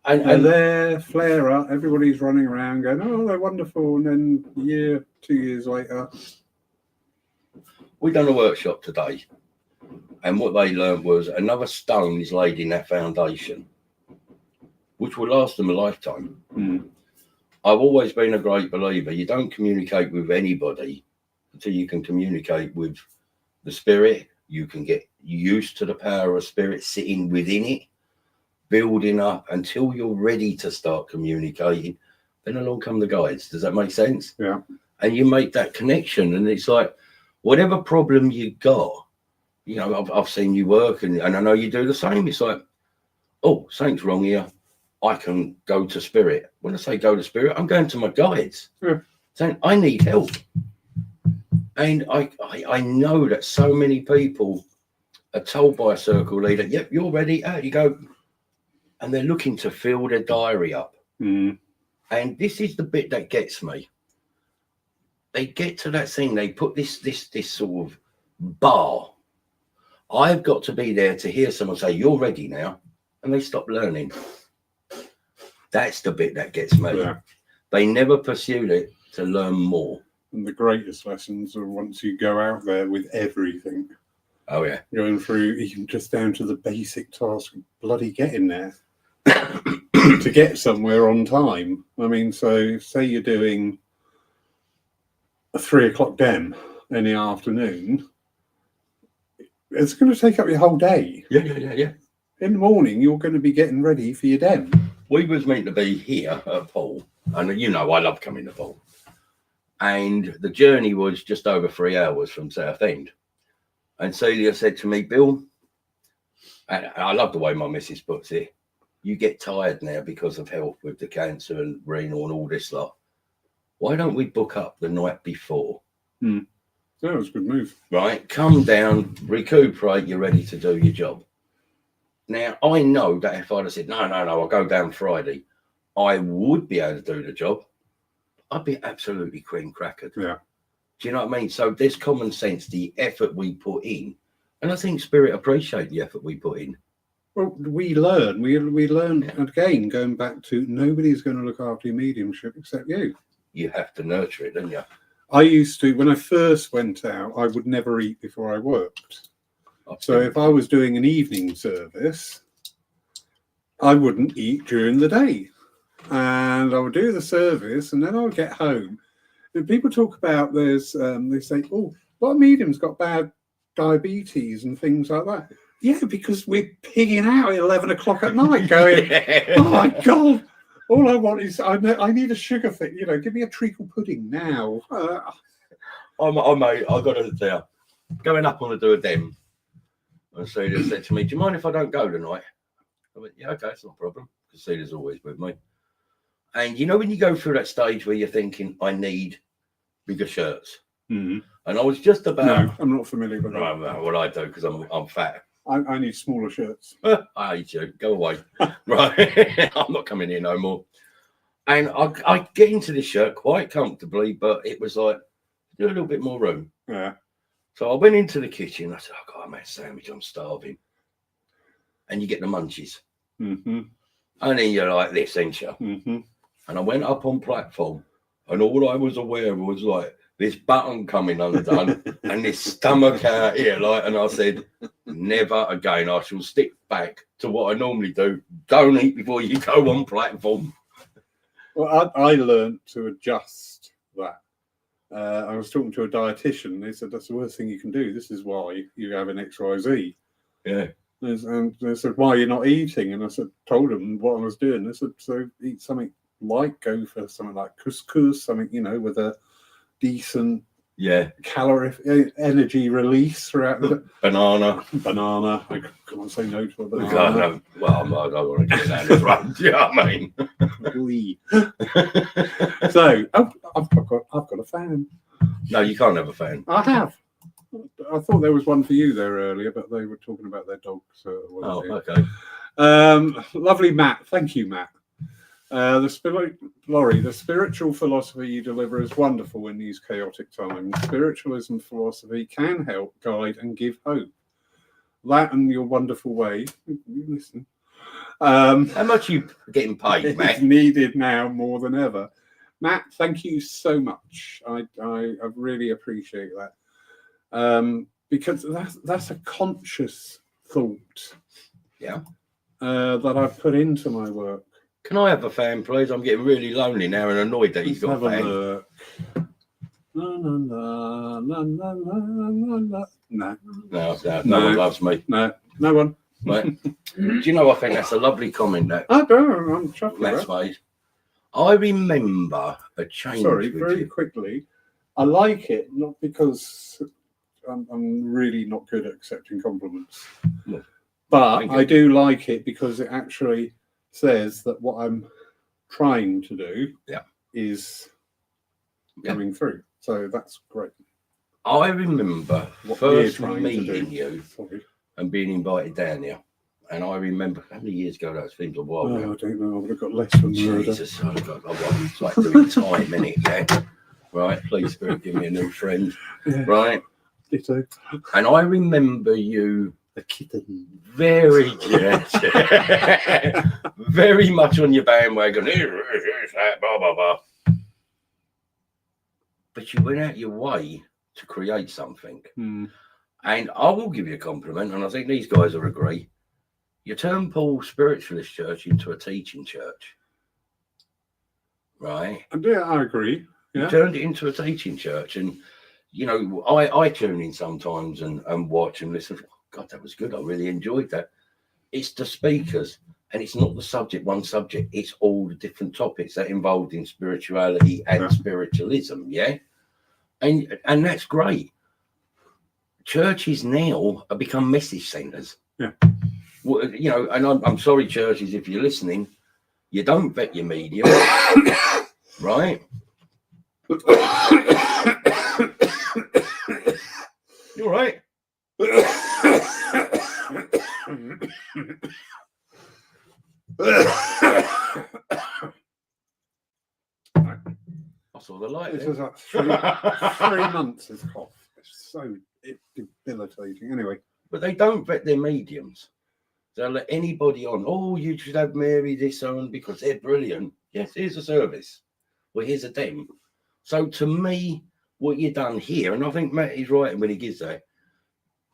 And they're flare up. Everybody's running around going, "Oh, they're wonderful," and then a year, 2 years later, we done a workshop today, and what they learned was another stone is laid in that foundation, which will last them a lifetime. I've always been a great believer. You don't communicate with anybody until you can communicate with the spirit. You can get used to the power of spirit sitting within it, building up until you're ready to start communicating. Then along come the guides. Does that make sense? Yeah. And you make that connection, and it's like whatever problem you got, I've seen you work, and I know you do the same. It's like, oh, something's wrong here. I can go to spirit. When I say go to spirit, I'm going to my guides, saying I need help. And I know that so many people are told by a circle leader, "Yep, you're ready. Out you go." And they're looking to fill their diary up. And this is the bit that gets me. They get to that thing, they put this sort of bar. I've got to be there to hear someone say, "You're ready now," and they stop learning. That's the bit that gets me. Yeah. They never pursued it to learn more. And the greatest lessons are once you go out there with everything. Oh, yeah. Going through even just down to the basic task of bloody getting there. To get somewhere on time. I mean, so say you're doing a 3 o'clock dem in the afternoon, it's going to take up your whole day. Yeah. In the morning, you're going to be getting ready for your dem. We was meant to be here at Poole, and I love coming to Poole. And the journey was just over 3 hours from Southend. And Celia said to me, "Bill," and I love the way my missus puts it, "you get tired now because of health with the cancer and renal and all this lot. Why don't we book up the night before?" That was a good move. Right, come down, recuperate, you're ready to do your job. Now, I know that if I'd have said, no, I'll go down Friday, I would be able to do the job. I'd be absolutely cream crackered. Yeah. Do you know what I mean? So there's common sense, the effort we put in. And I think Spirit appreciate the effort we put in. Well, we learn. We learn, again, going back to nobody's going to look after your mediumship except you. You have to nurture it, don't you? I used to, when I first went out, I would never eat before I worked. So if I was doing an evening service, I wouldn't eat during the day. And I would do the service, and then I would get home. And people talk about they say, "Oh, a lot of mediums got bad diabetes and things like that." Yeah, because we're pigging out at 11 o'clock at night going, "Oh my God, all I want is, I need a sugar thing, give me a treacle pudding now." I got to there, going up on to do a dem. And Celia said to me, "Do you mind if I don't go tonight?" I went, "Yeah, okay, it's not a problem," because Celia's always with me. And when you go through that stage where you're thinking, I need bigger shirts. And I was just about... No, I'm not familiar with that. Right, what I do, because I'm fat. I need smaller shirts. I hate you. Go away. Right. I'm not coming here no more. And I get into this shirt quite comfortably, but it was like, do a little bit more room. Yeah. So I went into the kitchen. I said, "Oh, God, I made a sandwich. I'm starving." And you get the munchies. And then you're like this, ain't you? And I went up on platform, and all I was aware of was like this button coming undone and this stomach out here, and I said, never again. I shall stick back to what I normally do. Don't eat before you go on platform. Well, I learned to adjust that. I was talking to a dietitian. They said, "That's the worst thing you can do. This is why you have an XYZ." Yeah. And they said, "Why are you not eating?" And I told them what I was doing. They said, "So eat something light, go for something like couscous, something, with a decent calorific energy release throughout the banana. I can't say no to a banana. God, no. Well, I don't want to get down this road. Do you know what I mean? So I've got a fan. No, you can't have a fan. I have. I thought there was one for you there earlier, but they were talking about their dog. So okay. Lovely Matt. Thank you, Matt. Laurie, the spiritual philosophy you deliver is wonderful in these chaotic times. Spiritualism philosophy can help, guide, and give hope. That and your wonderful way. You listen. How much are you getting paid, Matt? It's needed now more than ever. Matt, thank you so much. I really appreciate that. Because that's a conscious thought. Yeah. That I've put into my work. Can I have a fan, please? I'm getting really lonely now and annoyed that he's got a fan. No. No one loves me. No one. Right. Do you know, I think that's a lovely comment that I'm chuffed Matt's made. I remember a change. Sorry, very quickly. I like it, not because I'm really not good at accepting compliments. No. But I do like it because it actually says that what I'm trying to do is coming through. So that's great. I remember first meeting you and being invited down here. And I remember how many years ago that seems a while ago. I don't know. I would have got less than Jesus, it's like doing time, innit? Yeah. Right, please, Spirit, give me a new friend. Yeah. Right. Ditto. And I remember you a kitten. Very very much on your bandwagon. Blah, blah, blah. But you went out your way to create something. And I will give you a compliment, and I think these guys will agree. You turned Poole Spiritualist Church into a teaching church. Right? Yeah, I agree. Yeah. You turned it into a teaching church. And, you know, I tune in sometimes and watch and listen. God, that was good. I really enjoyed that. It's the speakers, and it's not the subject, one subject. It's all the different topics that involved in spirituality and spiritualism, yeah? And that's great. Churches now have become message centers. Yeah. Well, you know, and I'm sorry, churches, if you're listening, you don't vet your medium, right? You all right? I saw the light. This is like 3 months of cough. It's so debilitating. Anyway. But they don't vet their mediums. They'll let anybody on. Oh, you should have Mary this on because they're brilliant. Yes, here's a service. Well, here's a dem. So to me, what you've done here, and I think Matt is right when he gives that,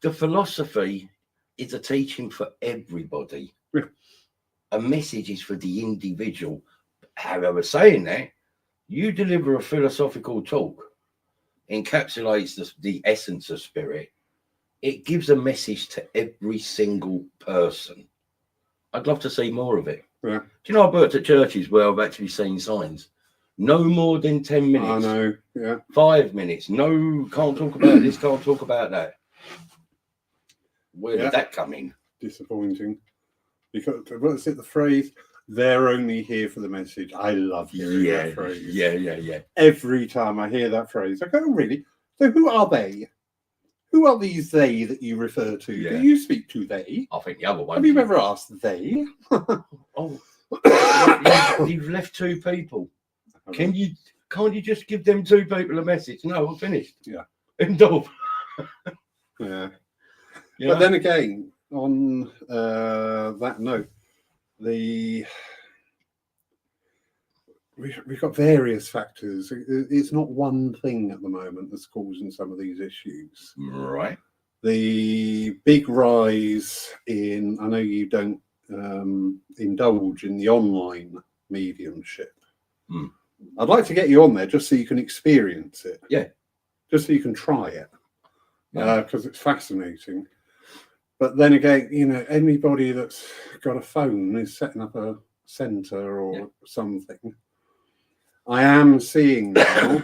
the philosophy is a teaching for everybody. Yeah. A message is for the individual. However, saying that, you deliver a philosophical talk, encapsulates the essence of spirit. It gives a message to every single person. I'd love to see more of it. Yeah. Do you know, I've worked at churches where I've actually seen signs. No more than 10 minutes. I know, yeah. 5 minutes. No, can't talk about this, can't talk about that. Where did that come in? Disappointing. Because, what's it, the phrase, they're only here for the message. I love hearing that phrase. Yeah. Every time I hear that phrase, I go, oh, really? So who are they? Who are these they that you refer to? Yeah. Do you speak to they? I think the other one. Have you ever asked they? You've left 2 people. Can't you just give them 2 people a message? No, I'm finished. Yeah. End of. Yeah. But then again, on that note, we've got various factors. It's not one thing at the moment that's causing some of these issues. Right. The big rise in, I know you don't indulge in the online mediumship. I'd like to get you on there just so you can experience it. Yeah. Just so you can try it. Because it's fascinating. But then again, you know, anybody that's got a phone is setting up a centre or something. I am seeing now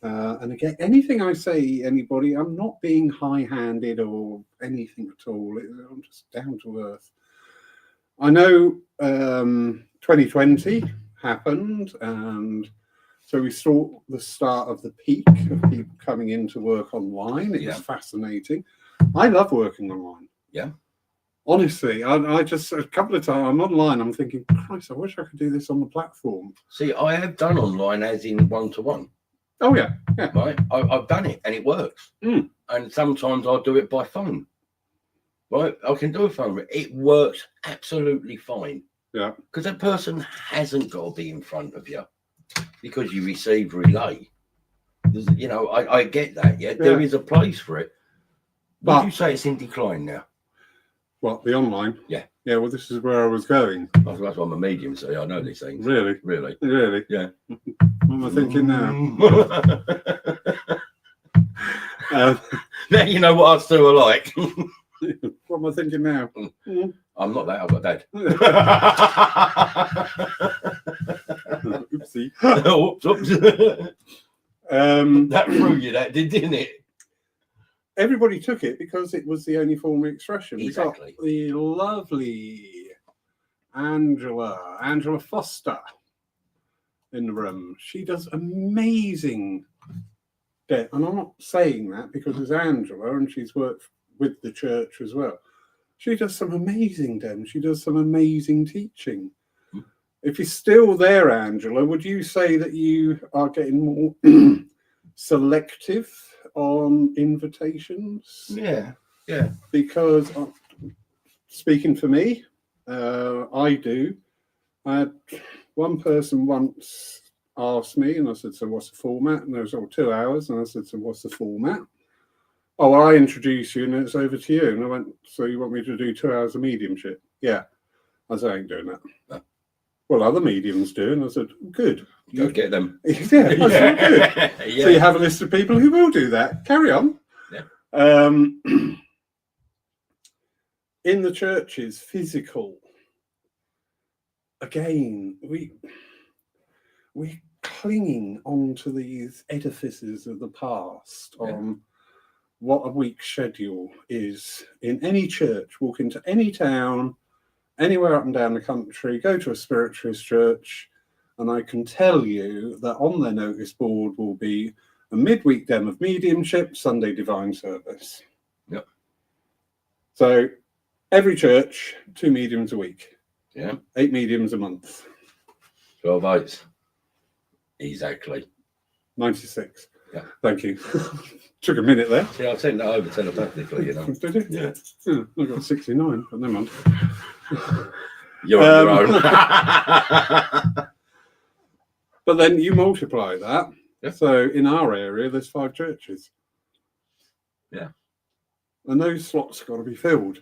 And again, anything I say, anybody, I'm not being high-handed or anything at all. I'm just down to earth. I know 2020 happened, and so we saw the start of the peak of people coming into work online. It was fascinating. I love working online. Yeah. Honestly, I just, a couple of times I'm online, I'm thinking, Christ, I wish I could do this on the platform. See, I have done online as in one-to-one. Oh, yeah. Right? I've done it and it works. Mm. And sometimes I'll do it by phone. Right? I can do a phone. It works absolutely fine. Yeah. Because that person hasn't got to be in front of you because you receive relay. You know, I get that. Yeah. There is a place for it. Would you say it's in decline now? What, the online? Yeah. Yeah, well, this is where I was going. That's why I'm a medium, so I know these things. Really? Really? Really? Yeah. What am I thinking now? Now you know what us two are like. What am I thinking now? I'm not that, I've got dad. Oopsie. Oops. That threw you, that didn't it? Everybody took it because it was the only form of expression. Exactly. We got the lovely Angela Foster in the room. She does amazing. And I'm not saying that because it's Angela and she's worked with the church as well. She does some amazing demos. She does some amazing teaching. If you're still there, Angela, would you say that you are getting more selective on invitations? Yeah. Because speaking for me, I do. I had one person once asked me, and I said, "So what's the format?" And there was 2 hours, and I said, "So what's the format?" "Oh, well, I introduce you, and it's over to you." And I went, "So you want me to do 2 hours of mediumship?" "Yeah." I said, "I ain't doing that." No. "Well, other mediums do." And I said, "Good. Go get them." Yeah, that's good. Yeah. So you have a list of people who will do that. Carry on. Yeah. In the churches, physical. Again, we're clinging onto these edifices of the past on what a week's schedule is in any church. Walk into any town, anywhere up and down the country, go to a spiritualist church, and I can tell you that on their notice board will be a midweek dem of mediumship, Sunday divine service. Yep. So every church, 2 mediums a week. Yeah. 8 mediums a month. 12 votes. Exactly. 96. Yeah. Thank you. Took a minute there. See, I'll send that over telepathically, you know. Did you? Yeah. I got 69, but never mind. You're on your own. But then you multiply that. Yeah. So in our area, there's 5 churches. Yeah. And those slots have got to be filled.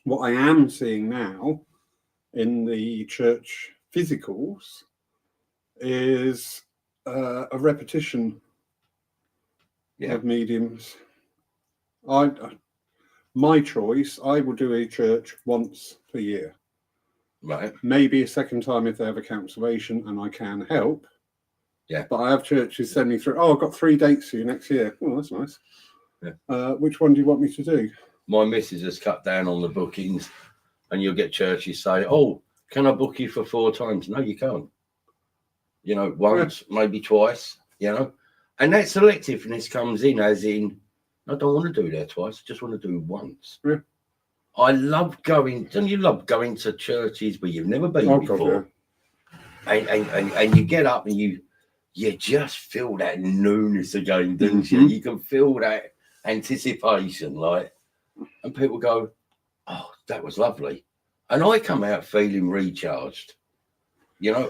What I am seeing now in the church physicals is a repetition of mediums. My choice, I will do a church once per year. Right. Maybe a second time if they have a cancellation and I can help. Yeah. But I have churches send me through, "Oh, I've got 3 dates for you next year." "Oh, that's nice. Yeah. Which one do you want me to do?" My missus has cut down on the bookings, and you'll get churches say, "Oh, can I book you for 4 times?" No, you can't. You know, once, maybe twice, you know. And that selectiveness comes in as in, I don't want to do that twice, I just want to do once. Yeah. I love going, don't you love going to churches where you've never been before? God, yeah. And you get up and you just feel that newness again, don't you? You can feel that anticipation, like, and people go, "Oh, that was lovely." And I come out feeling recharged. You know,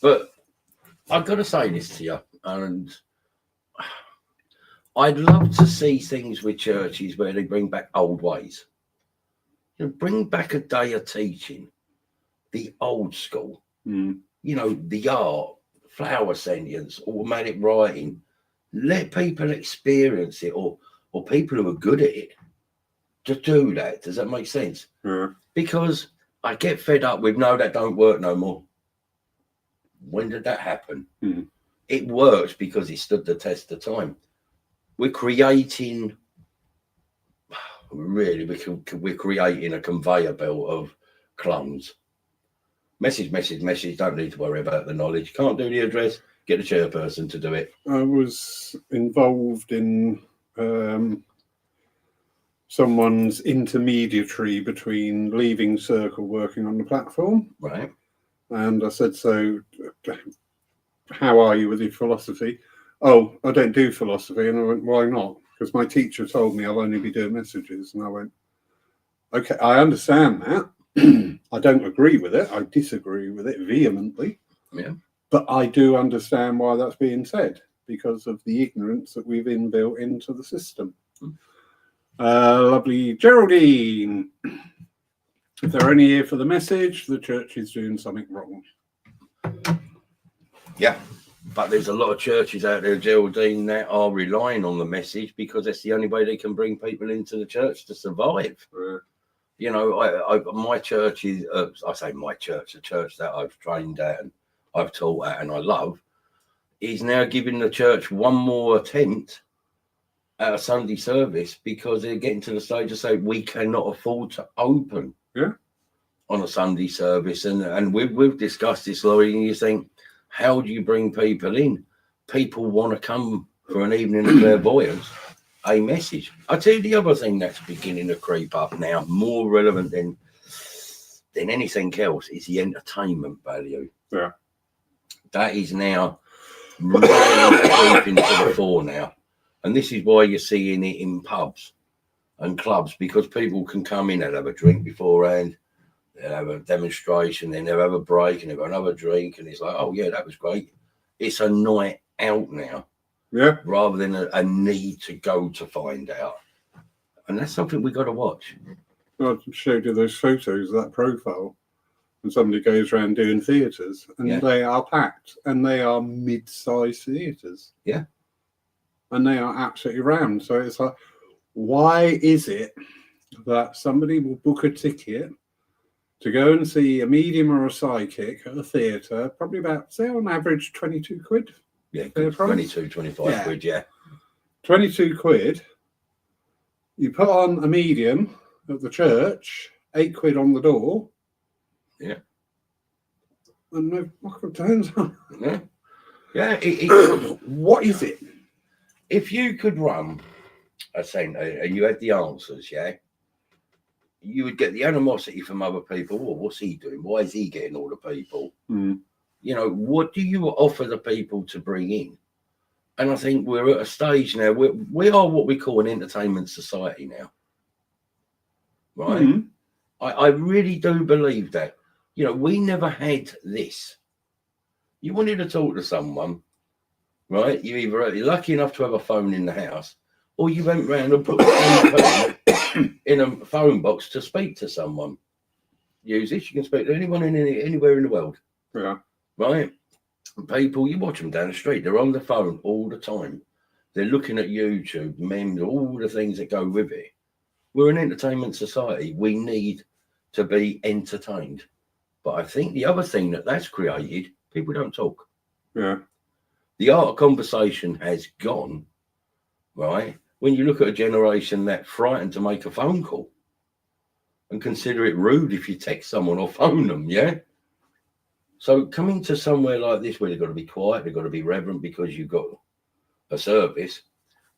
but I've got to say this to you, and I'd love to see things with churches where they bring back old ways. You know, bring back a day of teaching, the old school. You know, the art, flower sentience, automatic writing. Let people experience it, or people who are good at it, to do that. Does that make sense? Yeah. Because I get fed up with, no, that don't work no more. When did that happen? Mm. It works because it stood the test of time. We're creating, we're creating a conveyor belt of clones. Message, don't need to worry about the knowledge. Can't do the address, get the chairperson to do it. I was involved in someone's intermediary between leaving Circle working on the platform. Right. And I said, so how are you with your philosophy? Oh, I don't do philosophy. And I went, why not? Because my teacher told me I'll only be doing messages. And I went, okay, I understand that. I don't agree with it. I disagree with it vehemently. Yeah. But I do understand why that's being said, because of the ignorance that we've inbuilt into the system. Lovely Geraldine. If they're only here for the message, the church is doing something wrong. Yeah. But there's a lot of churches out there, Geraldine, that are relying on the message because that's the only way they can bring people into the church to survive. You know, my church is, I say my church, the church that I've trained at and I've taught at and I love, is now giving the church one more attempt at a Sunday service because they're getting to the stage of saying we cannot afford to open on a Sunday service. And we've discussed this, Laurie, and you think, how do you bring people in? People want to come for an evening of clairvoyance, a message. I tell you the other thing that's beginning to creep up now, more relevant than anything else, is the entertainment value. Yeah. That is now really creeping to the fore now. And this is why you're seeing it in pubs and clubs, because people can come in and have a drink beforehand, they'll have a demonstration, then they'll have a break and they'll have another drink, and it's like, oh yeah, that was great. It's a night out now. Yeah. Rather than a need to go to find out. And that's something we got to watch. I showed you those photos of that profile. And somebody goes around doing theatres, and they are packed, and they are mid-sized theatres. Yeah. And they are absolutely rammed. So it's like, why is it that somebody will book a ticket to go and see a medium or a psychic at a theatre, probably about, say, on average, 22 quid? Yeah, 22, 25 quid, yeah. 22 quid. You put on a medium at the church, 8 quid on the door. Yeah. And no fucking turns on. Yeah. Yeah. What is it? If you could run a centre and you had the answers, yeah, you would get the animosity from other people. Well, what's he doing? Why is he getting all the people? Mm. You know, what do you offer the people to bring in? And I think we're at a stage now where we are what we call an entertainment society now. Right? Mm. I really do believe that. You know, we never had this. You wanted to talk to someone, right? You're either lucky enough to have a phone in the house, or you went round and put a phone in a phone box to speak to someone. Use this, you can speak to anyone anywhere in the world. Yeah. Right? People, you watch them down the street, they're on the phone all the time. They're looking at YouTube, memes, all the things that go with it. We're an entertainment society. We need to be entertained. But I think the other thing that's created, people don't talk. Yeah. The art of conversation has gone, right? When you look at a generation that's frightened to make a phone call and consider it rude if you text someone or phone them, yeah? So coming to somewhere like this where they've got to be quiet, they've got to be reverent because you've got a service,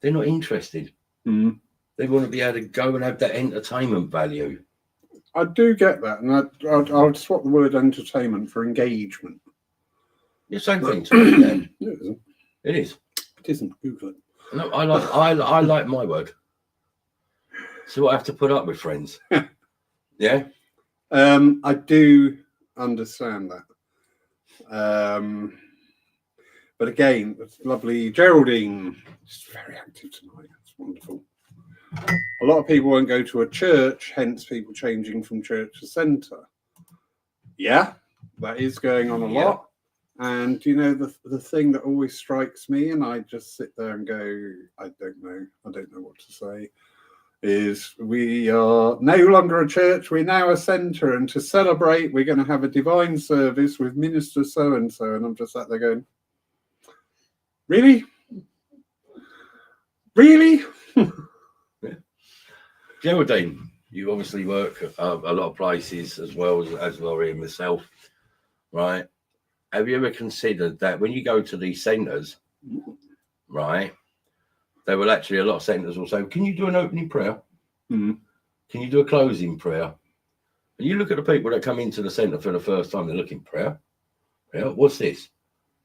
they're not interested. Mm. They want to be able to go and have that entertainment value. I do get that, and I'd swap the word entertainment for engagement. The same thing to me, yeah. It isn't. It is. It isn't. Google it. No, I like my word. So I have to put up with friends. Yeah. I do understand that. But again, it's lovely. Geraldine, she's very active tonight. It's wonderful. A lot of people won't go to a church, hence people changing from church to centre. Yeah, that is going on a lot. And you know, the thing that always strikes me, and I just sit there and go, I don't know what to say, is we are no longer a church, we're now a centre, and to celebrate, we're going to have a divine service with Minister so-and-so. And I'm just sat there going, really? Really? Geraldine, you obviously work a lot of places as well as Laurie and myself, right? Have you ever considered that when you go to these centres, right, there will actually, a lot of centres will say, can you do an opening prayer? Mm. Can you do a closing prayer? And you look at the people that come into the centre for the first time, they're looking, prayer? What's this?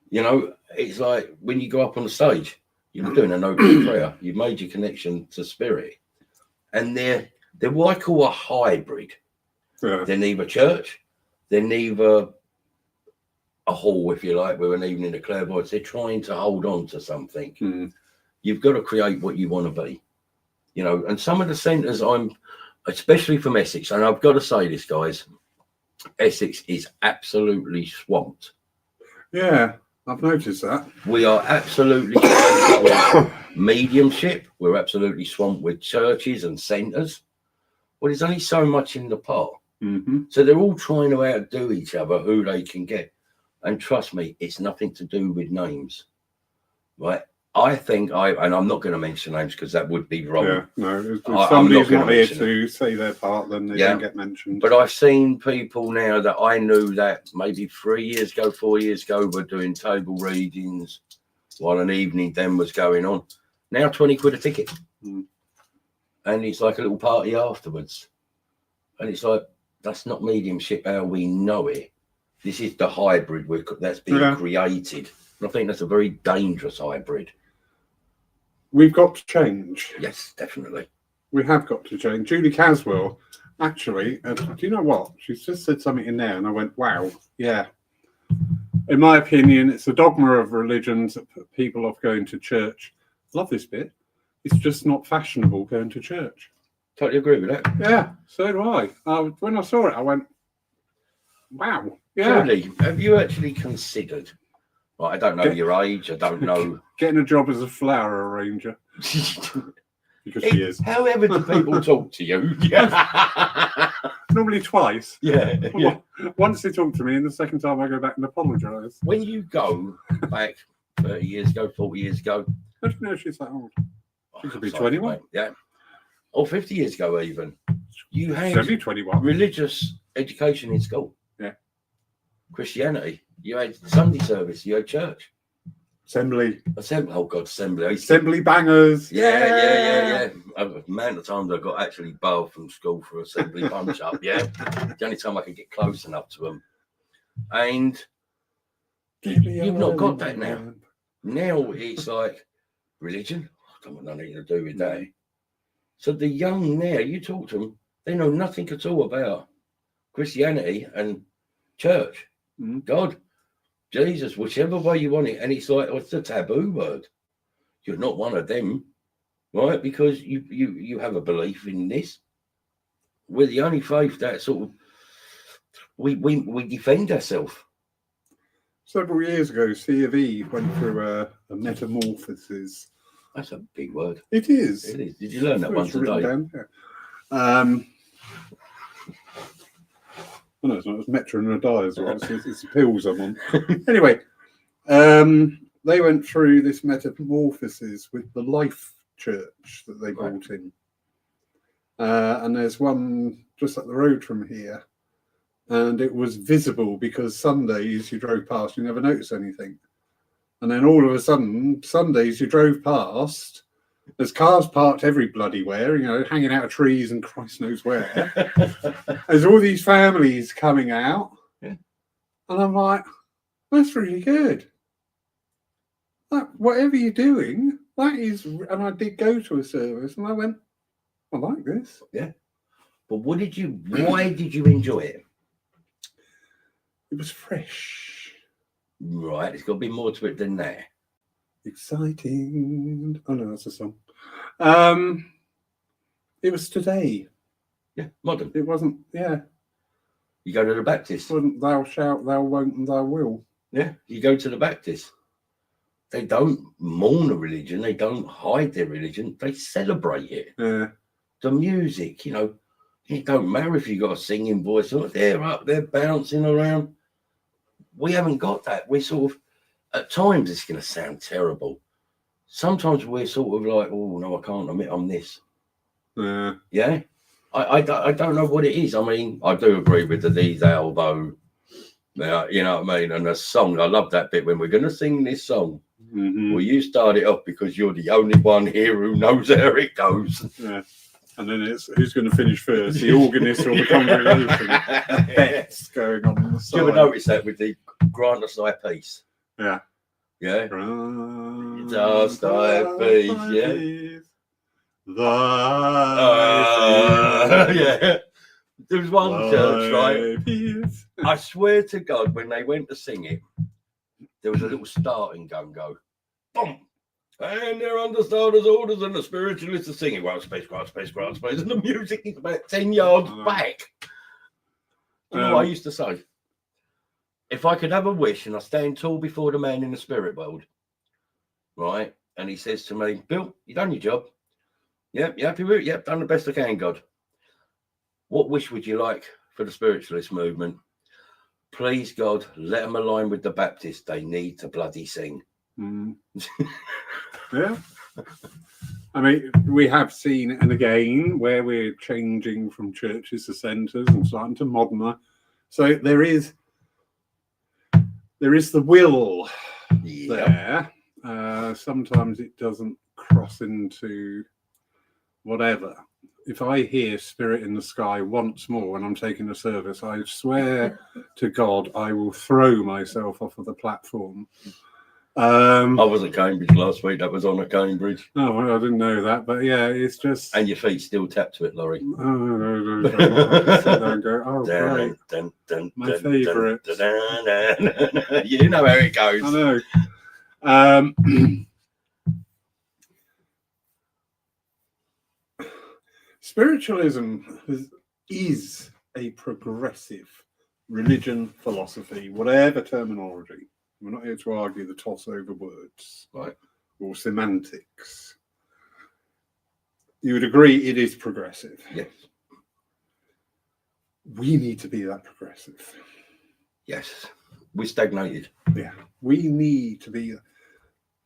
You know, it's like when you go up on the stage, you're doing an opening prayer. You've made your connection to spirit. And they're what I call a hybrid. Yeah. They're neither church, they're neither a hall, if you like, with an evening of clairvoyance. They're trying to hold on to something. Mm. You've got to create what you want to be, you know. And some of the centres especially from Essex, and I've got to say this, guys, Essex is absolutely swamped. Yeah, I've noticed that. We are absolutely swamped with mediumship. We're absolutely swamped with churches and centres. Well, there's only so much in the pot. Mm-hmm. So they're all trying to outdo each other, who they can get. And trust me, it's nothing to do with names, right? I think and I'm not going to mention names because that would be wrong. Yeah, no, if somebody's not here to say their part, then they don't get mentioned. But I've seen people now that I knew that maybe 3 years ago, 4 years ago, were doing table readings while an evening then was going on. Now 20 quid a ticket. Mm. And it's like a little party afterwards. And it's like, that's not mediumship how we know it. This is the hybrid that's being created. And I think that's a very dangerous hybrid. We've got to change. Yes, definitely. We have got to change. Julie Caswell, actually, do you know what? She's just said something in there, and I went, wow, yeah. In my opinion, it's a dogma of religions that put people off going to church. Love this bit. It's just not fashionable going to church. Totally agree with that. Yeah, so do I. When I saw it, I went, wow. Yeah. Julie, have you actually considered? Well, I don't know your age. I don't know. Getting a job as a flower arranger. Because she is. However do people talk to you? Yeah. Normally twice. Yeah. Once they talk to me, and the second time I go back and apologise. When you go back 30 years ago, 40 years ago. How do you know she's that old? She could be 21. Mate. Yeah. Or 50 years ago, even. You had 21. Religious education in school. Yeah. Christianity. You had Sunday service. You had church. Assembly. Oh, God, assembly. Assembly bangers. Yeah. The amount of times I got actually barred from school for assembly punch up. Yeah. The only time I could get close enough to them. And you've not got that now. Now it's like religion. I don't want nothing to do with that. So the young now, you talk to them, they know nothing at all about Christianity and church, God, Jesus, whichever way you want it. And it's like, it's a taboo word. You're not one of them, right? Because you have a belief in this. We're the only faith that sort of, we defend ourselves. Several years ago, C of E went through a metamorphosis. That's a big word. It is. It is. Did you learn that one today? Down, yeah. No, it's not. It's metronidazole. Right? It's the pills I'm on. Anyway, they went through this metamorphosis with the Life Church that they brought in. And there's one just up the road from here. And it was visible because Sundays you drove past, you never noticed anything. And then all of a sudden, Sundays you drove past, there's cars parked every bloody where, you know, hanging out of trees and Christ knows where. There's all these families coming out. Yeah. And I'm like, that's really good. Whatever you're doing, that is, and I did go to a service and I went, I like this. Yeah. But why did you enjoy it? It was fresh. Right, it's got to be more to it than that. Exciting. Oh no, that's a song. It was today. Yeah, modern. It wasn't. Yeah. You go to the Baptist. It wasn't thou shalt, thou won't, and thou will. Yeah, you go to the Baptist. They don't mourn a religion. They don't hide their religion. They celebrate it. Yeah. the music, you know, it don't matter if you got a singing voice or they're up there bouncing around. We haven't got that. We're sort of, at times it's going to sound terrible. Sometimes we're sort of like, oh no, I can't admit I'm this. Yeah. I don't know what it is. I mean, I do agree with the detail though. Yeah, you know what I mean? And the song, I love that bit when we're going to sing this song. Mm-hmm. Well, you start it off because you're the only one here who knows how it goes. Yeah. And then it's who's going to finish first, the organist or the congregation? Bets going on the side. Do you ever notice that with the Grant Us Thy Peace? Yeah. Yeah. Grant Us Thy Peace, yeah. Yeah. There was one church, right? Peace. I swear to God, when they went to sing it, there was a little starting gun go. Boom! And they're under starters orders and the spiritualists are singing Grant space, Grant space, Grant space, and the music is about 10 yards back. You know what I used to say? If I could have a wish and I stand tall before the man in the spirit world, right? And he says to me, Bill, you done your job. Yep, you happy with it? Yep, done the best I can, God. What wish would you like for the spiritualist movement? Please, God, let them align with the Baptists. They need to bloody sing. Mm. Yeah. I mean, we have seen, and again, where we're changing from churches to centres and starting to modernize. So there is the will there. Sometimes it doesn't cross into whatever. If I hear Spirit in the Sky once more when I'm taking a service, I swear to God, I will throw myself off of the platform. I was at Cambridge last week. That was on at Cambridge. Oh, well, I didn't know that, but yeah, it's just. And your feet still tap to it, Laurie. Oh, no. Don't go. Oh, great. My favourite. You know how it goes. I know. Spiritualism is a progressive religion, philosophy, whatever terminology. We're not here to argue the toss over words, right, or semantics. You would agree it is progressive. Yes. We need to be that progressive. Yes. We stagnated. Yeah. We need to be.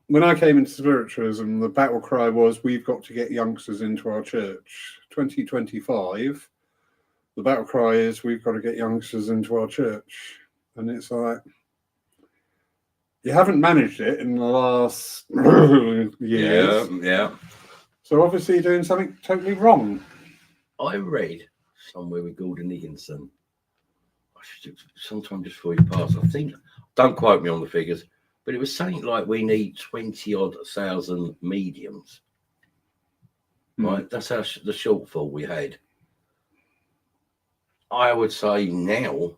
When I came into spiritualism, the battle cry was, we've got to get youngsters into our church. 2025, the battle cry is, we've got to get youngsters into our church. And it's like, you haven't managed it in the last years. Yeah. So obviously you're doing something totally wrong. I read somewhere with Gordon Higginson, sometime just before he passed, I think, don't quote me on the figures, but it was something like we need 20,000 mediums. Right? That's how the shortfall we had. I would say now,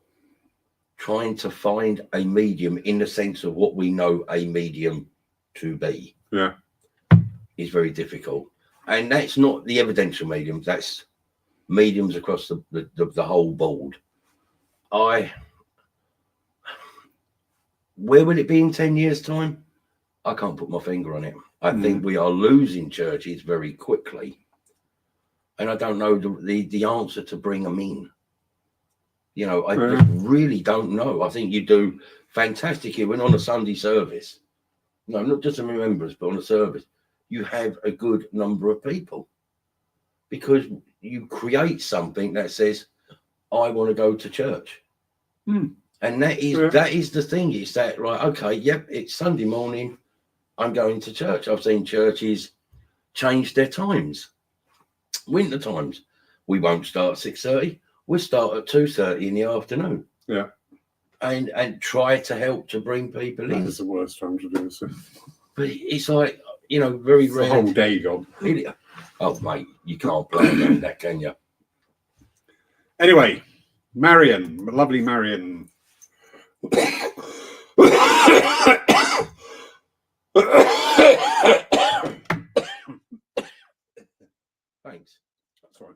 trying to find a medium in the sense of what we know a medium to be, is very difficult. And that's not the evidential mediums, that's mediums across the whole board. Where will it be in 10 years' time? I can't put my finger on it. I think we are losing churches very quickly. And I don't know the answer to bring them in. You know, I just really don't know. I think you do fantastic here when on a Sunday service. No, not just on members, but on a service. You have a good number of people. Because you create something that says, I want to go to church. And that is the thing. It's that, right, okay, yep, it's Sunday morning. I'm going to church. I've seen churches change their times. Winter times. We won't start at 6:30. We'll start at 2:30 in the afternoon. Yeah. And try to help to bring people in. That is the worst time to do this. But it's like, you know, very rare. The whole day gone. Really? Oh, mate, you can't plan around that, can you? Anyway, Marion, lovely Marion. Thanks. That's right.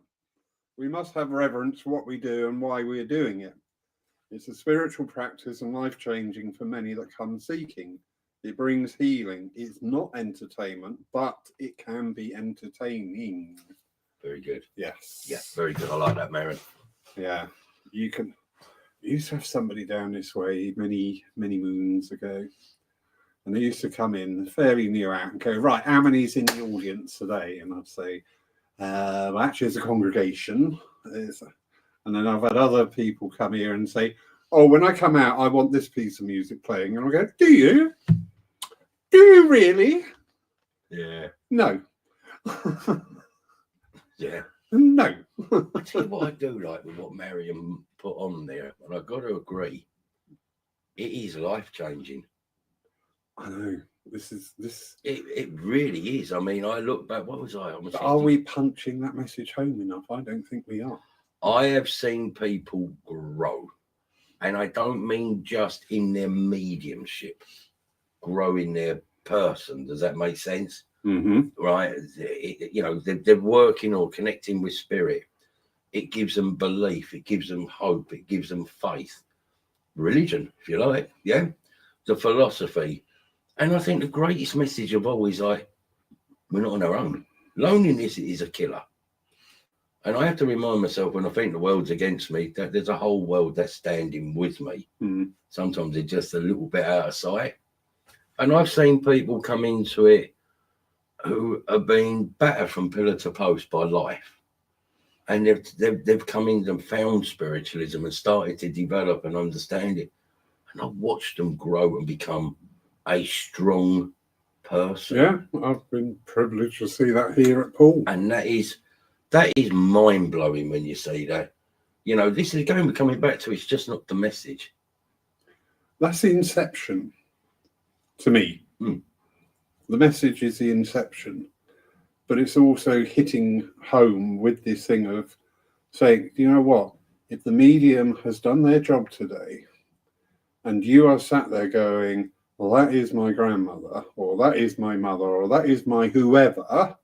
We must have reverence for what we do and why we are doing it. It's a spiritual practice and life-changing for many that come seeking. It brings healing. It's not entertainment, but it can be entertaining. Very good. Yes. Yeah, very good. I like that, Marion. Yeah. You used to have somebody down this way many, many moons ago. And they used to come in fairly near out and go, right, how many's in the audience today? And I'd say, well, actually, as a congregation. And then I've had other people come here and say, oh, when I come out, I want this piece of music playing. And I go, do you? Do you really? Yeah. No. Yeah. No. I tell you what I do like with what Marion put on there, and I've got to agree, it is life-changing. I know. It really is. I mean, I look back, what was I? Are we punching that message home enough? I don't think we are. I have seen people grow, and I don't mean just in their mediumship, grow in their person. Does that make sense? Mm-hmm. Right? They're working or connecting with spirit. It gives them belief. It gives them hope. It gives them faith. Religion, if you like. Yeah. The philosophy. And I think the greatest message of all is we're not on our own. Loneliness is a killer. And I have to remind myself when I think the world's against me, that there's a whole world that's standing with me. Mm. Sometimes it's just a little bit out of sight. And I've seen people come into it who have been battered from pillar to post by life. And they've come in and found spiritualism and started to develop and understand it. And I've watched them grow and become a strong person. Yeah, I've been privileged to see that here at Poole. And that is mind-blowing when you see that. You know, this is again, we're coming back to, it's just not the message. That's the inception to me. Mm. The message is the inception, but it's also hitting home with this thing of saying, you know what, if the medium has done their job today and you are sat there going, well, that is my grandmother, or that is my mother, or that is my whoever,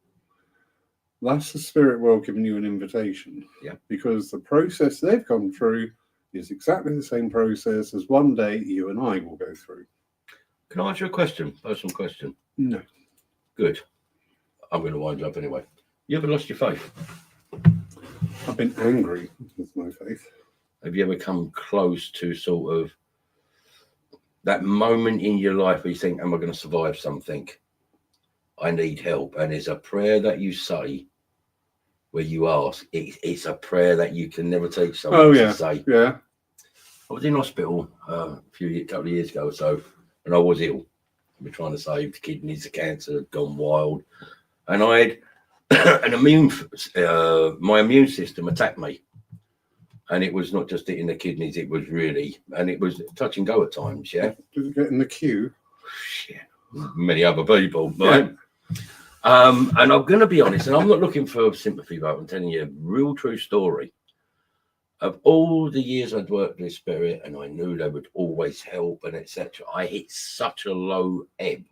that's the spirit world giving you an invitation. Yeah. Because the process they've gone through is exactly the same process as one day you and I will go through. Can I ask you a question? Personal question? No. Good. I'm going to wind you up anyway. You ever lost your faith? I've been angry with my faith. Have you ever come close to sort of that moment in your life where you think, am I going to survive something? I need help. And there's a prayer that you say where you ask. It's a prayer that you can never teach someone to say. Yeah. I was in hospital a couple of years ago or so, and I was ill. We were trying to save the kidneys. The cancer had gone wild. And I had my immune system attacked me. And it was not just hitting the kidneys, it was really, and it was touch and go at times, yeah? Did it get in the queue? Shit. Many other people, right? Yeah. And I'm going to be honest, and I'm not looking for sympathy, but I'm telling you a real true story. Of all the years I'd worked with spirit and I knew they would always help and etc., I hit such a low ebb.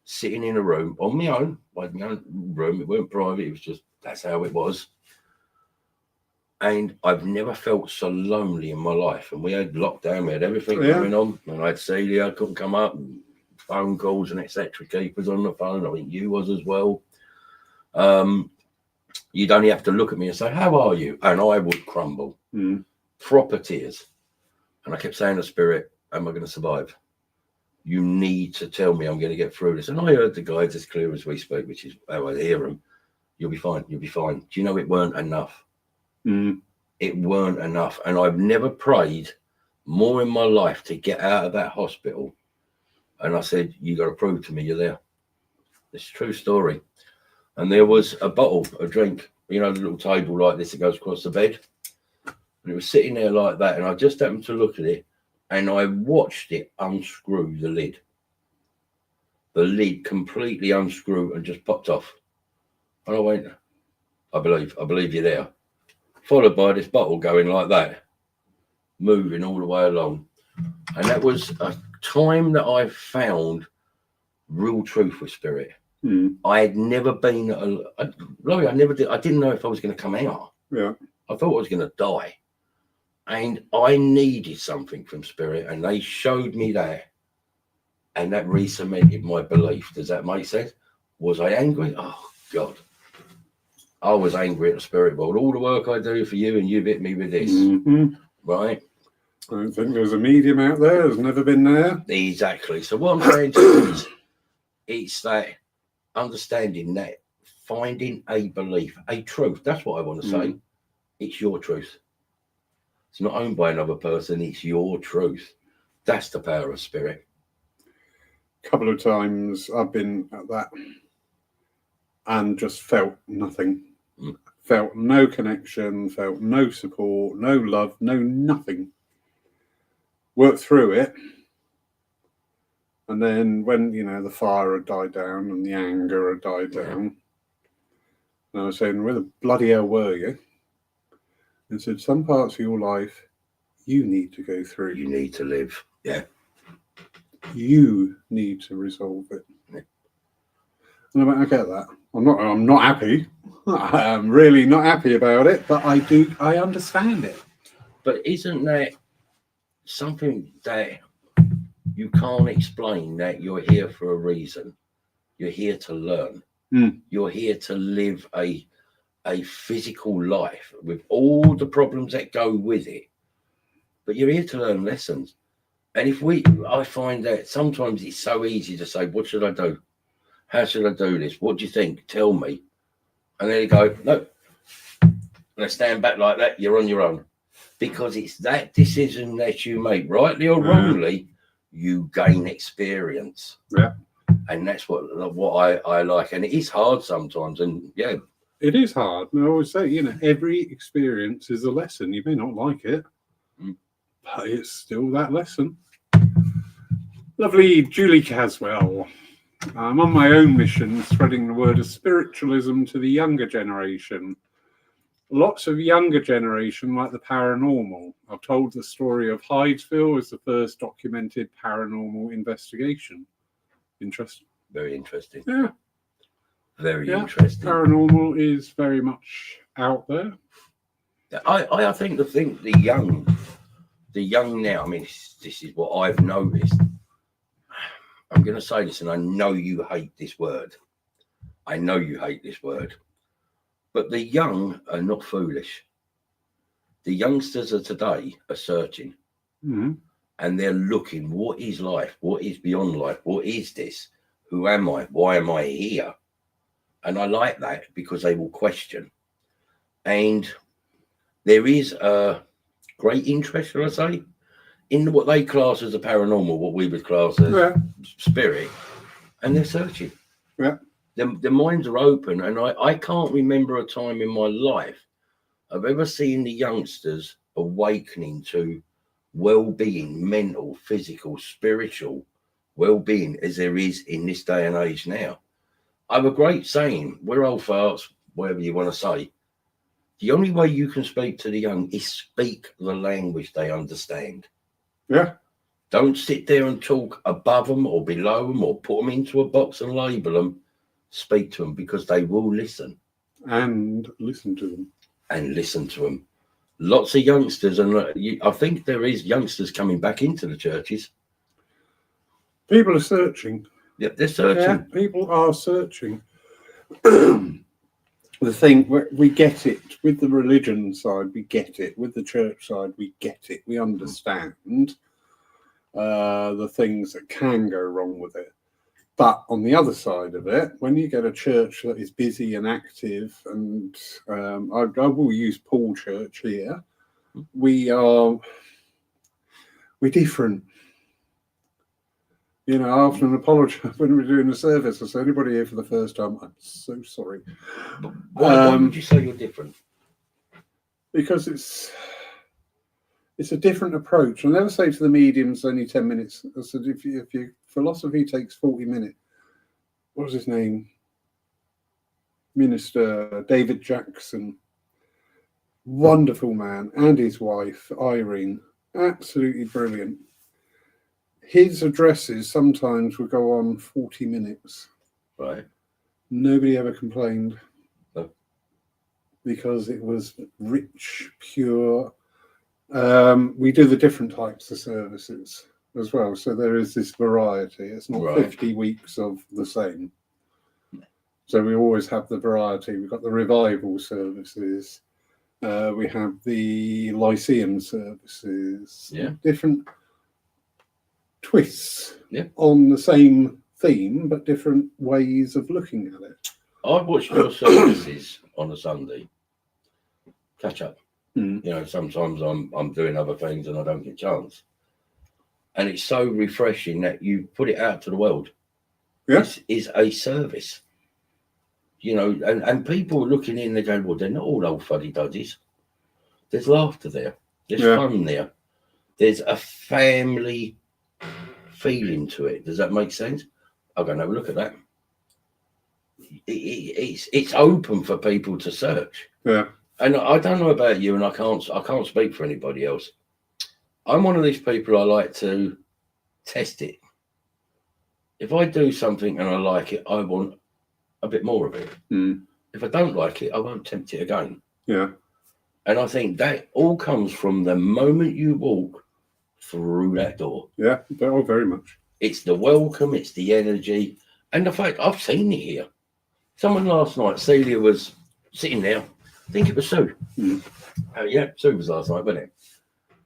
Sitting in a room on my own, like my own room, it weren't private, it was just, that's how it was. And I've never felt so lonely in my life. And we had lockdown, we had everything going on. And I had Celia, couldn't come up, and phone calls and etc. Keepers on the phone. I think you was as well. You'd only have to look at me and say, how are you? And I would crumble. Proper tears. And I kept saying to Spirit, am I going to survive? You need to tell me I'm going to get through this. And I heard the guides as clear as we speak, which is how I hear them. You'll be fine. You'll be fine. Do you know it weren't enough? It weren't enough. And I've never prayed more in my life to get out of that hospital. And I said, you got to prove to me you're there. It's a true story. And there was a bottle, a drink, you know, the little table like this that goes across the bed. And it was sitting there like that. And I just happened to look at it and I watched it unscrew the lid. The lid completely unscrewed and just popped off. And I went, I believe you're there. Followed by this bottle going like that, moving all the way along. And that was a time that I found real truth with spirit. I had never been, I didn't know if I was going to come out. Yeah. I thought I was going to die. And I needed something from spirit, and they showed me that. And that re-cemented my belief. Does that make sense? Was I angry? Oh, God. I was angry at the spirit world. All the work I do for you, and you've hit me with this, right? I don't think there's a medium out there. There's never been there. Exactly. So what I'm saying to you is, it's that understanding that finding a belief, a truth. That's what I want to say. It's your truth. It's not owned by another person. It's your truth. That's the power of spirit. A couple of times I've been at that and just felt nothing. Felt no connection, felt no support, no love, no nothing. Worked through it. And then when, the fire had died down and the anger had died down, and I was saying, where the bloody hell were you? And said, some parts of your life you need to go through. You need to live. Yeah. You need to resolve it. Yeah. And I went, I get that. I'm not happy. I'm really not happy about it, but I understand it. But isn't that something that you can't explain, that you're here for a reason? You're here to learn. You're here to live a physical life with all the problems that go with it. But you're here to learn lessons. And I find that sometimes it's so easy to say, what should I do? How should I do this? What do you think? Tell me. And then you go, no. And I stand back like that. You're on your own. Because it's that decision that you make, rightly or wrongly, you gain experience. Yeah. And that's what I like. And it is hard sometimes. And yeah. It is hard. And I always say, every experience is a lesson. You may not like it, but it's still that lesson. Lovely Julie Caswell. I'm on my own mission, spreading the word of spiritualism to the younger generation. Lots of younger generation like the paranormal. I've told the story of Hydesville as the first documented paranormal investigation. Interesting. Very interesting. Yeah. Very interesting. Paranormal is very much out there. I think the young now, I mean, this is what I've noticed. I'm going to say this, and I know you hate this word. I know you hate this word. But the young are not foolish. The youngsters of today are searching. And they're looking, what is life? What is beyond life? What is this? Who am I? Why am I here? And I like that because they will question. And there is a great interest, shall I say, in what they class as a paranormal, what we would class as spirit. And they're searching. Yeah. Their minds are open. And I can't remember a time in my life I've ever seen the youngsters awakening to well-being, mental, physical, spiritual well-being as there is in this day and age now. I have a great saying, we're old farts, whatever you want to say. The only way you can speak to the young is speak the language they understand. Yeah. Don't sit there and talk above them or below them or put them into a box and label them. Speak to them because they will listen. And listen to them. And listen to them. Lots of youngsters, and I think there is youngsters coming back into the churches. People are searching. Yeah, they're searching. Yeah, people are searching. The thing, we get it. With the religion side, we get it. With the church side, we get it. We understand the things that can go wrong with it. But on the other side of it, when you get a church that is busy and active, and I will use Poole Church here, we're different. I often apologise when we're doing the service. I say, anybody here for the first time, I'm so sorry. Why would you say you're different? Because it's a different approach. I never say to the mediums only 10 minutes. I said, if your philosophy takes 40 minutes, what was his name? Minister David Jackson. Wonderful man. And his wife, Irene. Absolutely brilliant. His addresses sometimes would go on 40 minutes. Right. Nobody ever complained. No. Because it was rich, pure. We do the different types of services as well. So there is this variety. It's not 50 weeks of the same. So we always have the variety. We've got the revival services. We have the Lyceum services. Yeah. Different twists on the same theme, but different ways of looking at it. I watched your services on a Sunday. Catch up. You know, sometimes I'm doing other things and I don't get a chance. And it's so refreshing that you put it out to the world. Yes. It's a service. You know, and people looking in, they go, well, they're not all old fuddy-duddies. There's laughter there. There's fun there. There's a family feeling to it. Does that make sense? I'll go and have a look at that. It's open for people to search. Yeah. And I don't know about you, and I can't speak for anybody else. I'm one of these people, I like to test it. If I do something and I like it, I want a bit more of it. If I don't like it, I won't tempt it again. Yeah. And I think that all comes from the moment you walk through that door. Yeah, very much. It's the welcome, it's the energy, and the fact I've seen it here. Someone last night, Celia was sitting there. I think it was Sue. Yeah, Sue was last night, wasn't it?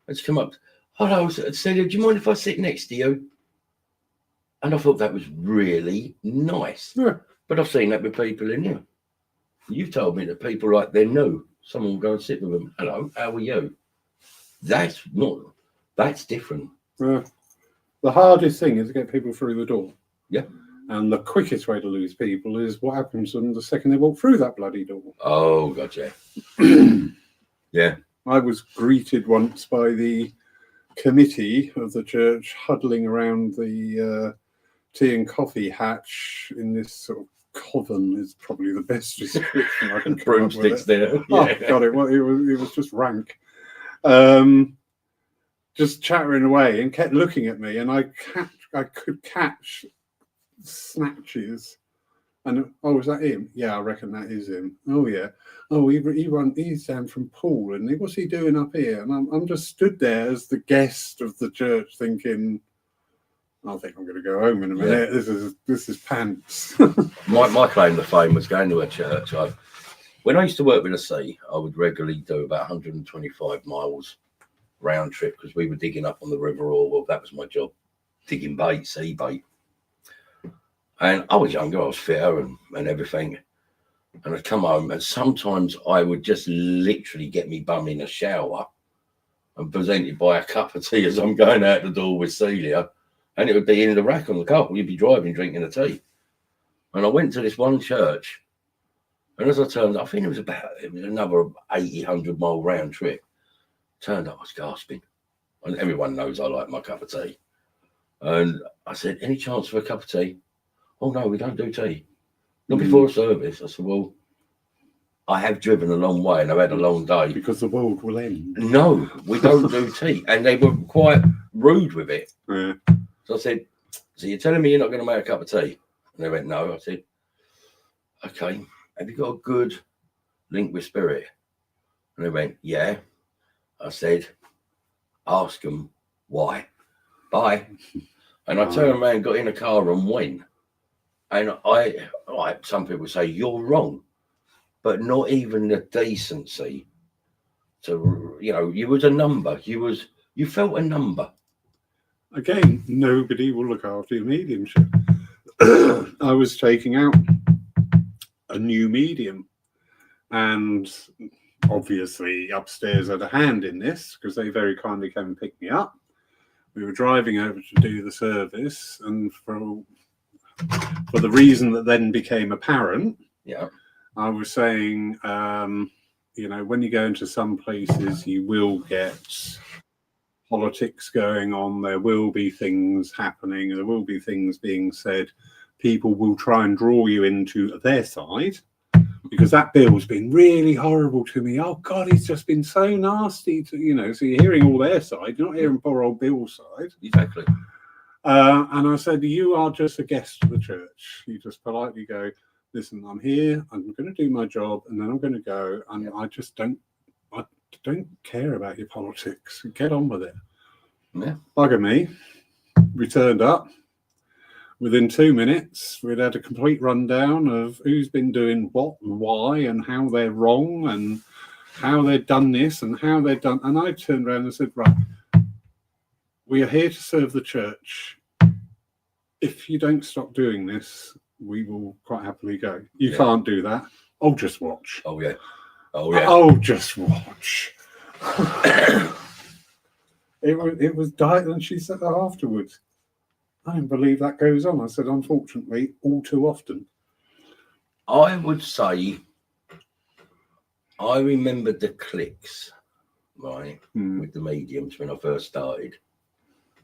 And she come up, hello, Celia, do you mind if I sit next to you? And I thought that was really nice. Yeah. But I've seen that with people in here. You've told me that people like they know someone will go and sit with them. Hello, how are you? That's different. The hardest thing is to get people through the door. Yeah. And the quickest way to lose people is what happens to them the second they walk through that bloody door. Oh, gotcha. Yeah. I was greeted once by the committee of the church huddling around the tea and coffee hatch in this sort of coven is probably the best description I can come up with. Broomsticks there. Yeah. Oh, God, it was just rank. Just chattering away and kept looking at me, and I could catch snatches. And is that him? Yeah, I reckon that is him. Oh yeah. Oh, he's down from Poole, and what's he doing up here? And I'm just stood there as the guest of the church, thinking, I think I'm going to go home in a minute. Yeah. This is pants. my claim to fame was going to a church. When I used to work with the sea, I would regularly do about 125 miles round trip because we were digging up on the river Orwell. That was my job, digging bait, sea bait. And I was younger, I was fitter and everything. And I'd come home, and sometimes I would just literally get me bum in a shower and presented by a cup of tea as I'm going out the door with Celia. And it would be in the rack on the car. You'd be driving, drinking a tea. And I went to this one church. And as I turned, I think it was another 80, 100 mile round trip. Turned up, I was gasping. And everyone knows I like my cup of tea. And I said, any chance for a cup of tea? Oh, no, we don't do tea. Not before a service. I said, well, I have driven a long way and I've had a long day. Because the world will end. No, we don't do tea. And they were quite rude with it. Yeah. So I said, so you're telling me you're not going to make a cup of tea? And they went, no. I said, okay, have you got a good link with spirit? And they went, yeah. I said, ask them why. Bye. And I turned around, got in a car and went. And some people say, you're wrong. But not even the decency to, you was a number. You felt a number. Again, nobody will look after your mediumship. I was taking out a new medium, and obviously upstairs had a hand in this because they very kindly came and picked me up. We were driving over to do the service, and for the reason that then became apparent, I was saying, when you go into some places, you will get politics going on, there will be things happening, there will be things being said. People will try and draw you into their side because that Bill's been really horrible to me. Oh God, he's just been so nasty to, so you're hearing all their side, you're not hearing poor old Bill's side. Exactly. And I said, you are just a guest of the church. You just politely go, listen, I'm here, I'm going to do my job, and then I'm going to go, and I just don't care about your politics. Get on with it. Yeah. Bugger me. We turned up. Within 2 minutes, we'd had a complete rundown of who's been doing what and why and how they're wrong and how they've done this and how they've done. And I turned around and said, right, we are here to serve the church. If you don't stop doing this, we will quite happily go. You can't do that. I'll just watch. Oh, yeah. Oh, yeah. I'll just watch. It was diet, and she said that afterwards. I don't believe that goes on. I said, unfortunately, all too often. I would say I remembered the cliques, right, with the mediums when I first started.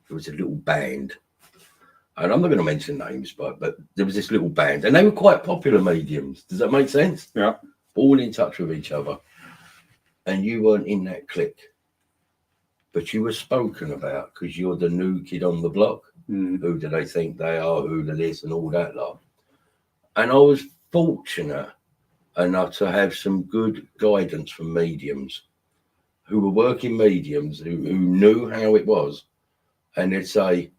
There was a little band, and I'm not going to mention names, but there was this little band, and they were quite popular mediums. Does that make sense? Yeah. All in touch with each other. And you weren't in that clique, but you were spoken about because you're the new kid on the block. Who do they think they are? Who do this and all that lot? And I was fortunate enough to have some good guidance from mediums who were working mediums who knew how it was. And they'd say,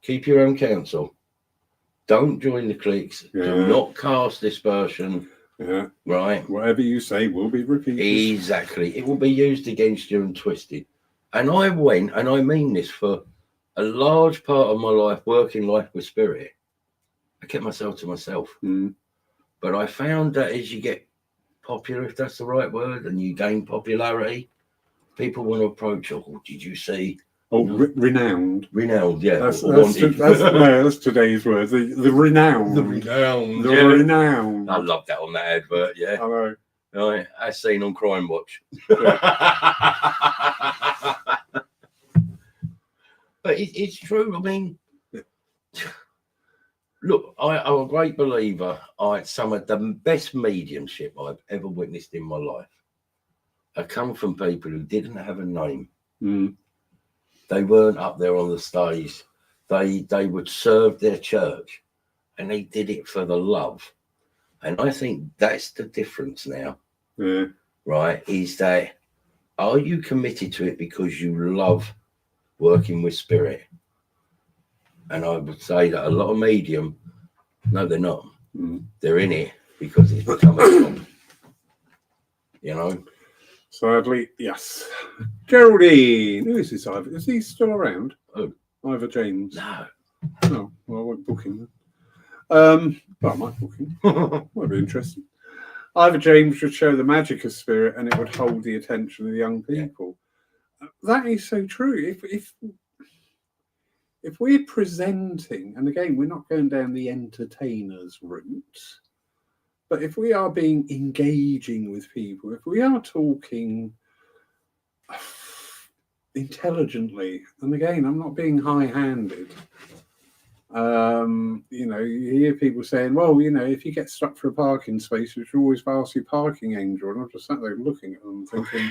keep your own counsel. Don't join the cliques. Do not cast dispersion. Yeah. Right. Whatever you say will be repeated. Exactly. It will be used against you and twisted. And I went, and I mean this, for a large part of my life, working life with spirit, I kept myself to myself. But I found that as you get popular, if that's the right word, and you gain popularity, people want to approach you. Oh, did you see? Oh, renowned. Renowned, yeah. That's today's word. The renowned. The renowned. The renowned. I love that on that advert, yeah. I know. Right, as seen on Crime Watch. But it's true. I mean, look, I'm a great believer. Some of the best mediumship I've ever witnessed in my life have come from people who didn't have a name. They weren't up there on the stage. They would serve their church, and they did it for the love. And I think that's the difference now. Right? Is that, are you committed to it because you love working with spirit? And I would say that a lot of medium, no, they're not. They're in it because it's become a job. You know? Sadly, yes. Geraldine. Who is this Ivor? Is he still around? Oh. Ivor James. No. Oh, well, I won't book him then. Well, I might book him. Might be interesting. Ivor James would show the magic of spirit, and it would hold the attention of the young people. That is so true. If we're presenting, and again, we're not going down the entertainer's route, but if we are being engaging with people, if we are talking intelligently, and again, I'm not being high-handed. You hear people saying, well, if you get stuck for a parking space, you should always ask your parking angel. And I'm just sat there looking at them thinking,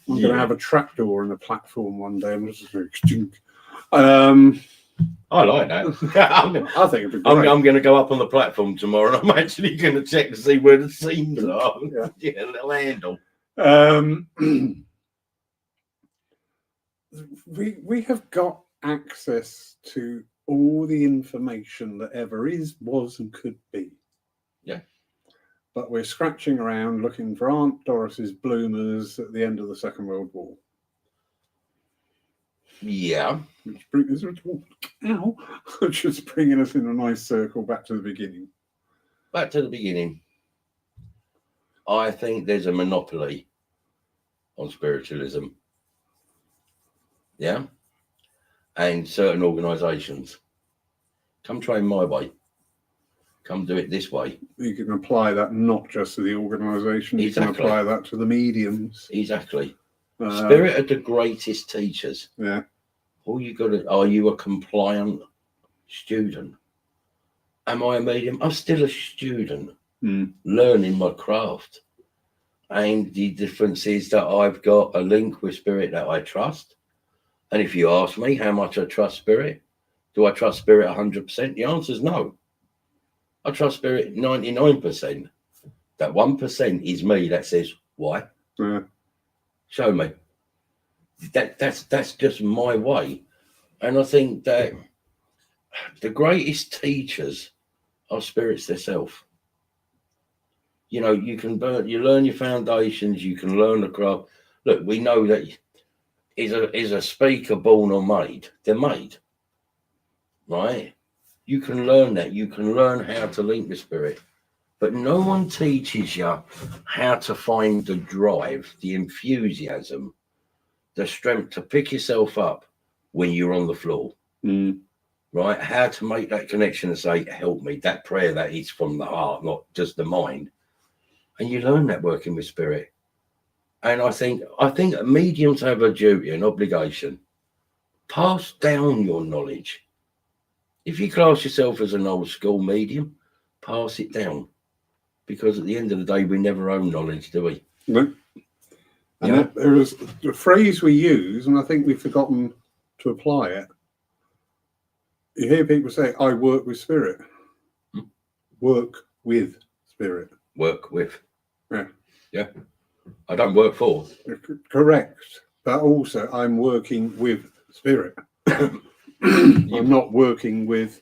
I'm going to have a trapdoor in a platform one day. I'm just I like that. I think it'd be great. I'm going to go up on the platform tomorrow, and I'm actually going to check to see where the seams are. Yeah, a little handle. We have got access to all the information that ever is, was, and could be. Yeah. But we're scratching around looking for Aunt Doris's bloomers at the end of the Second World War. Yeah. Just bringing us in a nice circle back to the beginning. Back to the beginning. I think there's a monopoly on spiritualism. Yeah. And certain organisations. Come train my way. Come do it this way. You can apply that not just to the organisation, you can apply that to the mediums. Exactly. Spirit are the greatest teachers. Yeah. All you got to, are you a compliant student? Am I a medium? I'm still a student learning my craft. And the difference is that I've got a link with spirit that I trust. And if you ask me how much I trust spirit, do I trust spirit 100%? The answer is no. I trust spirit 99%. That 1% is me that says, why? Yeah. Show me. That's just my way. And I think that the greatest teachers are spirits themselves. You know, you learn your foundations, you can learn the craft. Look, we know that is a speaker born or made? They're made, right? You can learn that. You can learn how to link with spirit, but no one teaches you how to find the drive, the enthusiasm, the strength to pick yourself up when you're on the floor. Right? How to make that connection and say, help me. That prayer that is from the heart, not just the mind. And you learn that working with spirit. And I think mediums have a duty, an obligation. Pass down your knowledge. If you class yourself as an old school medium, pass it down. Because at the end of the day, we never own knowledge, do we? No. And there is a phrase we use, and I think we've forgotten to apply it. You hear people say, I work with spirit. Work with spirit. Work with. Yeah. Yeah. I don't work for. Correct. But also, I'm working with spirit. I'm not working with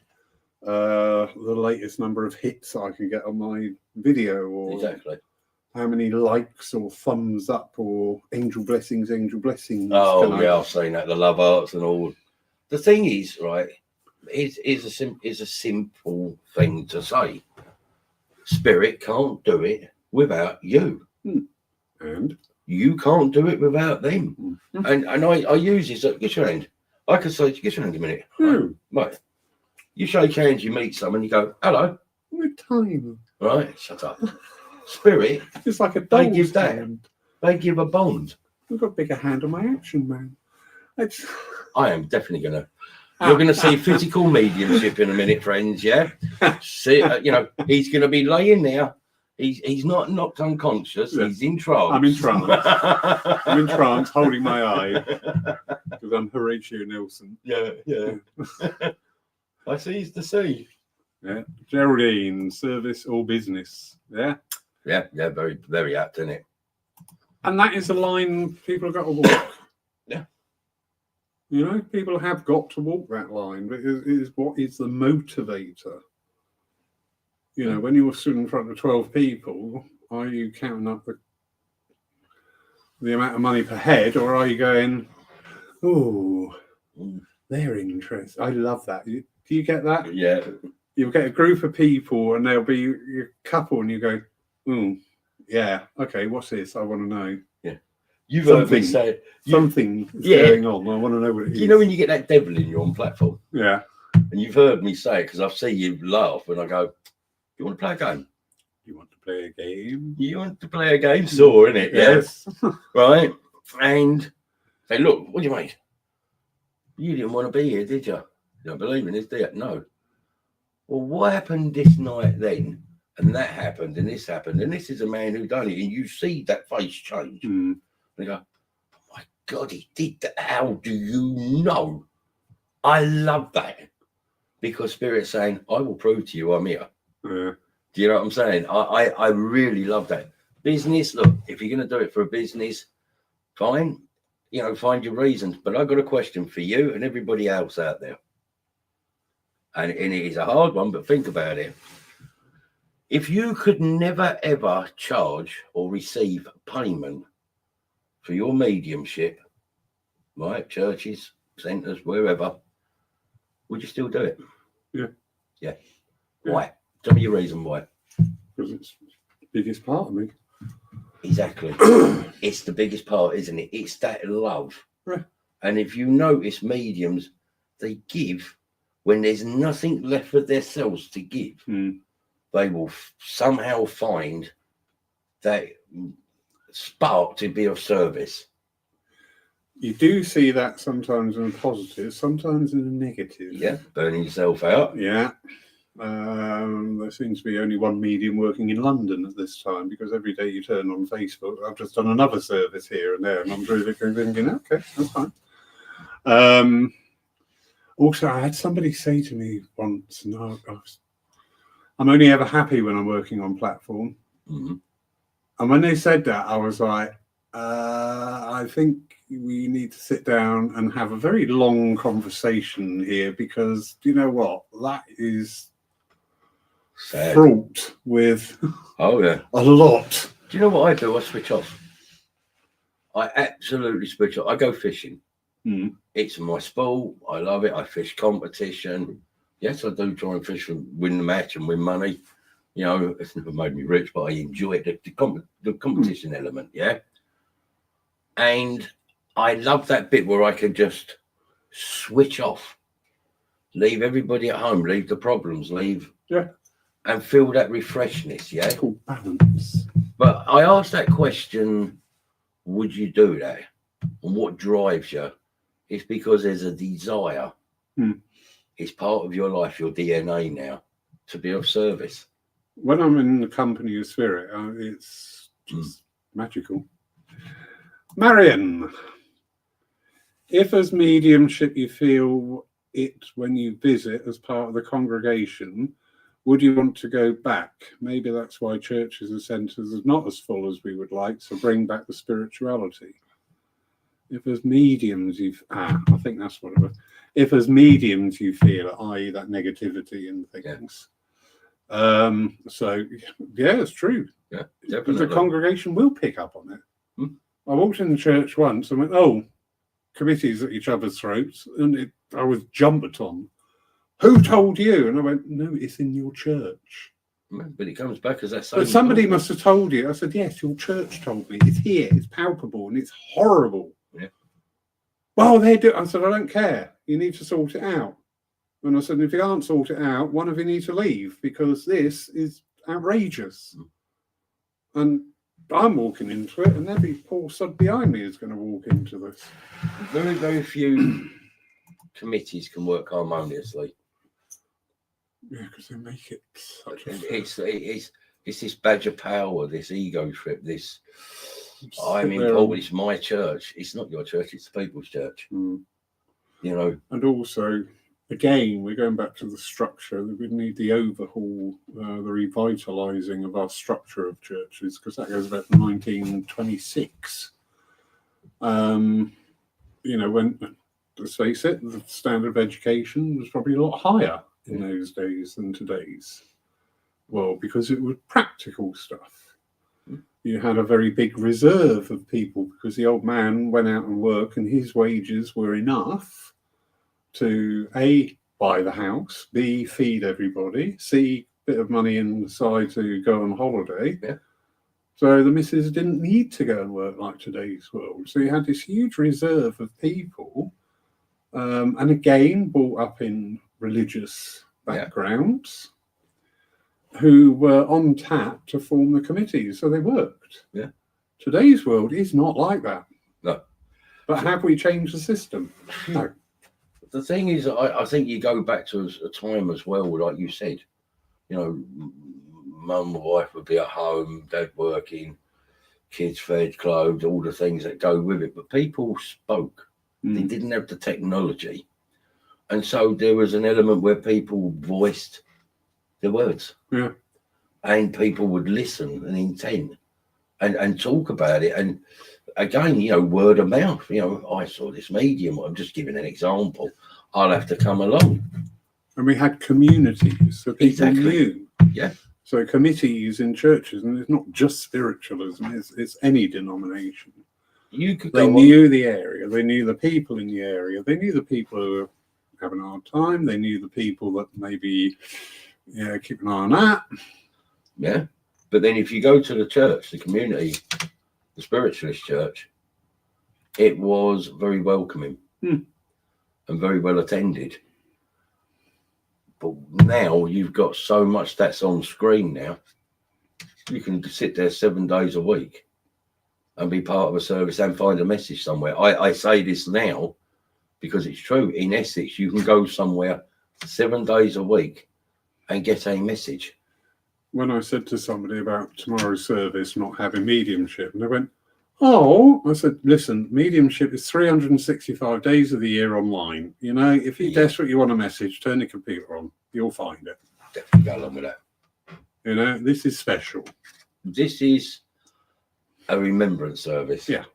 the latest number of hits I can get on my video, or exactly how many likes or thumbs up or angel blessings. Oh, yeah, I've seen that. The love arts and all. The thing is, right, is a simple thing to say. Spirit can't do it without you. And you can't do it without them. And I use this. Get your hand. I could say, get your hand a minute. Right. You shake hands, you meet someone, you go, hello. We're tiny. Right, shut up. Spirit. It's like a they give hand. They give a bond. I've got a bigger hand on my action, man. I am definitely going to. You're going to see physical mediumship in a minute, friends, yeah? See, he's going to be laying there. He's not knocked unconscious. Yeah. He's in trance. I'm in trance. I'm in trance, holding my eye. Because I'm Horatio Nelson. Yeah. I seize the sea. Yeah. Geraldine, service or business. Yeah. Yeah, very, very apt, isn't it? And that is a line people have got to walk. Yeah. You know, people have got to walk that line, but it is what is the motivator? You know, when you're stood in front of 12 people, are you counting up the amount of money per head, or are you going, oh, they're interested? I love that. Do you get that? Yeah. You'll get a group of people and there'll be a couple and you go, oh, yeah, okay, what's this? I want to know. Yeah. You've heard me say something is going on. I want to know what it is. You know when you get that devil in you on platform? Yeah. And you've heard me say it because I've seen you laugh when I go, you want to play a game? You want to play a game? You want to play a game? So, innit? Yes. Right? And say, look, what do you mean? You didn't want to be here, did you? You don't believe in this, do you? No. Well, what happened this night then? And that happened, and this happened, and this is a man who done it, and you see that face change. And you go, oh my God, he did that. How do you know? I love that. Because Spirit's saying, I will prove to you I'm here. Yeah. Do you know what I'm saying? I really love that. Business, look, if you're going to do it for a business, fine. You know, find your reasons. But I've got a question for you and everybody else out there. And it is a hard one, but think about it. If you could never, ever charge or receive payment for your mediumship, right, churches, centres, wherever, would you still do it? Yeah. Why? Tell me your reason why. Because it's the biggest part of me. Exactly. It's the biggest part, isn't it? It's that love. Right. And if you notice mediums, they give when there's nothing left for themselves to give. They will somehow find that spark to be of service. You do see that sometimes in a positive, sometimes in a negative. Yeah, burning yourself out. Yeah. There seems to be only one medium working in London at this time, because every day you turn on Facebook, I've just done another service here and there, and I'm really thinking, okay, that's fine. Also, I had somebody say to me once, no, I'm only ever happy when I'm working on platform. And when they said that, I was like, I think we need to sit down and have a very long conversation here, because you know what? That is sad. Fraught with a lot. Do you know what I do? I switch off. I absolutely switch off. I go fishing. It's my sport. I love it. I fish competition. Yes, I do try and fish and win the match and win money. You know, it's never made me rich, but I enjoy it. The competition element, yeah. And I love that bit where I can just switch off, leave everybody at home, leave the problems, and feel that refreshness, yeah. It's called balance. But I asked that question, would you do that? And what drives you? It's because there's a desire. It's part of your life, your DNA now, to be of service. When I'm in the company of spirit, it's just magical. Marion, if as mediumship you feel it when you visit as part of the congregation, would you want to go back? Maybe that's why churches and centres are not as full as we would like, so bring back the spirituality. If as mediums I think that's what it was. If as mediums you feel, i.e. that negativity and things. So yeah, it's true. Yeah, definitely. The congregation will pick up on it. I walked in the church once and went, "Oh, committees at each other's throats," and I was jumped on. "Who told you?" And I went, "No, it's in your church." But it comes back as that. But somebody must have told you. I said, "Yes, your church told me. It's here. It's palpable, and it's horrible." Yeah. Well, they do. I said, "I don't care. You need to sort it out." And I said, "If you can't sort it out, one of you need to leave, because this is outrageous." And I'm walking into it, and every poor sod behind me is going to walk into this. Very, very few committees can work harmoniously. Yeah, because they make it such it's this badge of power, this ego trip, this I'm important, it's my church. It's not your church, it's the people's church. You know. And also, again, we're going back to the structure. We need the overhaul, the revitalising of our structure of churches, because that goes back to 1926. You know, when, let's face it, the standard of education was probably a lot higher in those days than today's. Well, because it was practical stuff. You had a very big reserve of people, because the old man went out and worked, and his wages were enough to A, buy the house, B, feed everybody, C, bit of money inside to go on holiday. Yeah. So the missus didn't need to go and work like today's world. So you had this huge reserve of people, and again, brought up in religious backgrounds, who were on tap to form the committees. So they worked. Yeah. Today's world is not like that. No. But have we changed the system? No. The thing is, I think you go back to a time as well, like you said, you know, mum and wife would be at home, dad working, kids fed, clothed, all the things that go with it. But people spoke. They didn't have the technology. And so there was an element where people voiced their words. Yeah. And people would listen and intend and talk about it. And again, you know, word of mouth, you know, I saw this medium. I'm just giving an example. I'll have to come along. And we had communities, so people knew. Yeah. So committees in churches, and it's not just spiritualism, it's any denomination. They knew the area, they knew the people in the area, they knew the people who were having a hard time, they knew the people that maybe keep an eye on that. Yeah. But then if you go to the church, the community, the spiritualist church, it was very welcoming and very well attended. But now you've got so much that's on screen now. You can sit there 7 days a week and be part of a service and find a message somewhere. I say this now because it's true. In Essex, you can go somewhere 7 days a week and get a message. When I said to somebody about tomorrow's service not having mediumship, and they went, "Oh," I said, "Listen, mediumship is 365 days of the year online. You know, if you're desperate, you want a message, turn the computer on, you'll find it." Definitely go along with that. You know, this is special. This is a remembrance service. Yeah.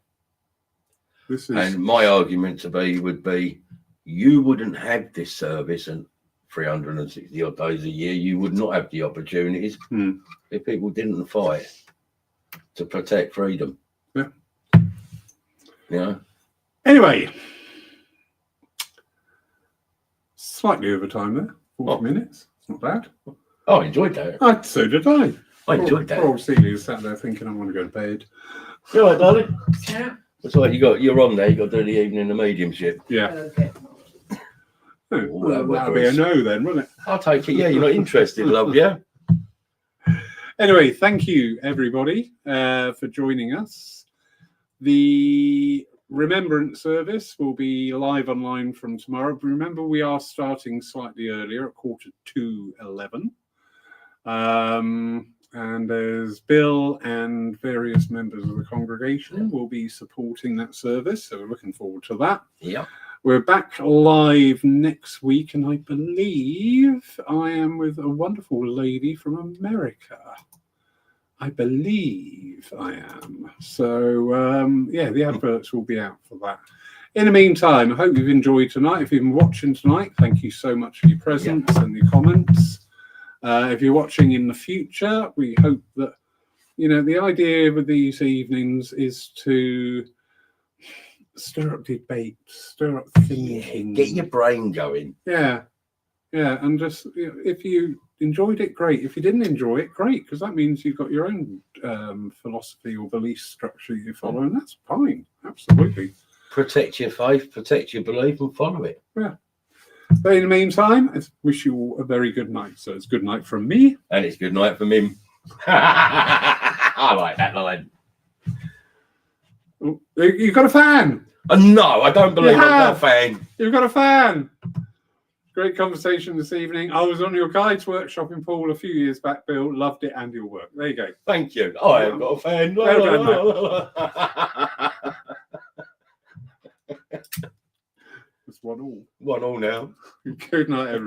This is... And my argument would be, you wouldn't have this service and 360 odd days a year. You would not have the opportunities if people didn't fight to protect freedom. Yeah. Yeah. Anyway, slightly over time there. 40 minutes. It's not bad. Oh, I enjoyed that. So did I. I enjoyed that. Poor Celia's sat there thinking, I want to go to bed. You all right, darling? Yeah. That's right. You're on there. You got to do the evening of mediumship. Yeah. Okay. Oh, well, that'll be a no then, won't it? I'll take it. Yeah, you're not interested, love. Yeah. Anyway, thank you everybody for joining us. The Remembrance service will be live online from tomorrow. But remember, we are starting slightly earlier at 11:45. And there's Bill and various members of the congregation will be supporting that service. So we're looking forward to that. Yeah. We're back live next week, and I believe I am with a wonderful lady from America. I believe I am. So, yeah, the adverts will be out for that. In the meantime, I hope you've enjoyed tonight. If you've been watching tonight, thank you so much for your presence and your comments. If you're watching in the future, we hope that, you know, the idea with these evenings is to stir up debate, stir up thinking. Get your brain going. Yeah. Yeah. And just, you know, if you enjoyed it, great. If you didn't enjoy it, great, because that means you've got your own philosophy or belief structure you follow, and that's fine. Absolutely. Protect your faith, protect your belief, and follow it. Yeah. But in the meantime, I wish you all a very good night. So it's good night from me. And it's good night from him. I like that line. You've got a fan. No, I don't believe I've got a fan. You've got a fan. Great conversation this evening. I was on your guides workshop in Poole a few years back, Bill. Loved it and your work. There you go. Thank you. I have got a fan. Well done, It's 1-1. 1-1 now. Good night, everyone.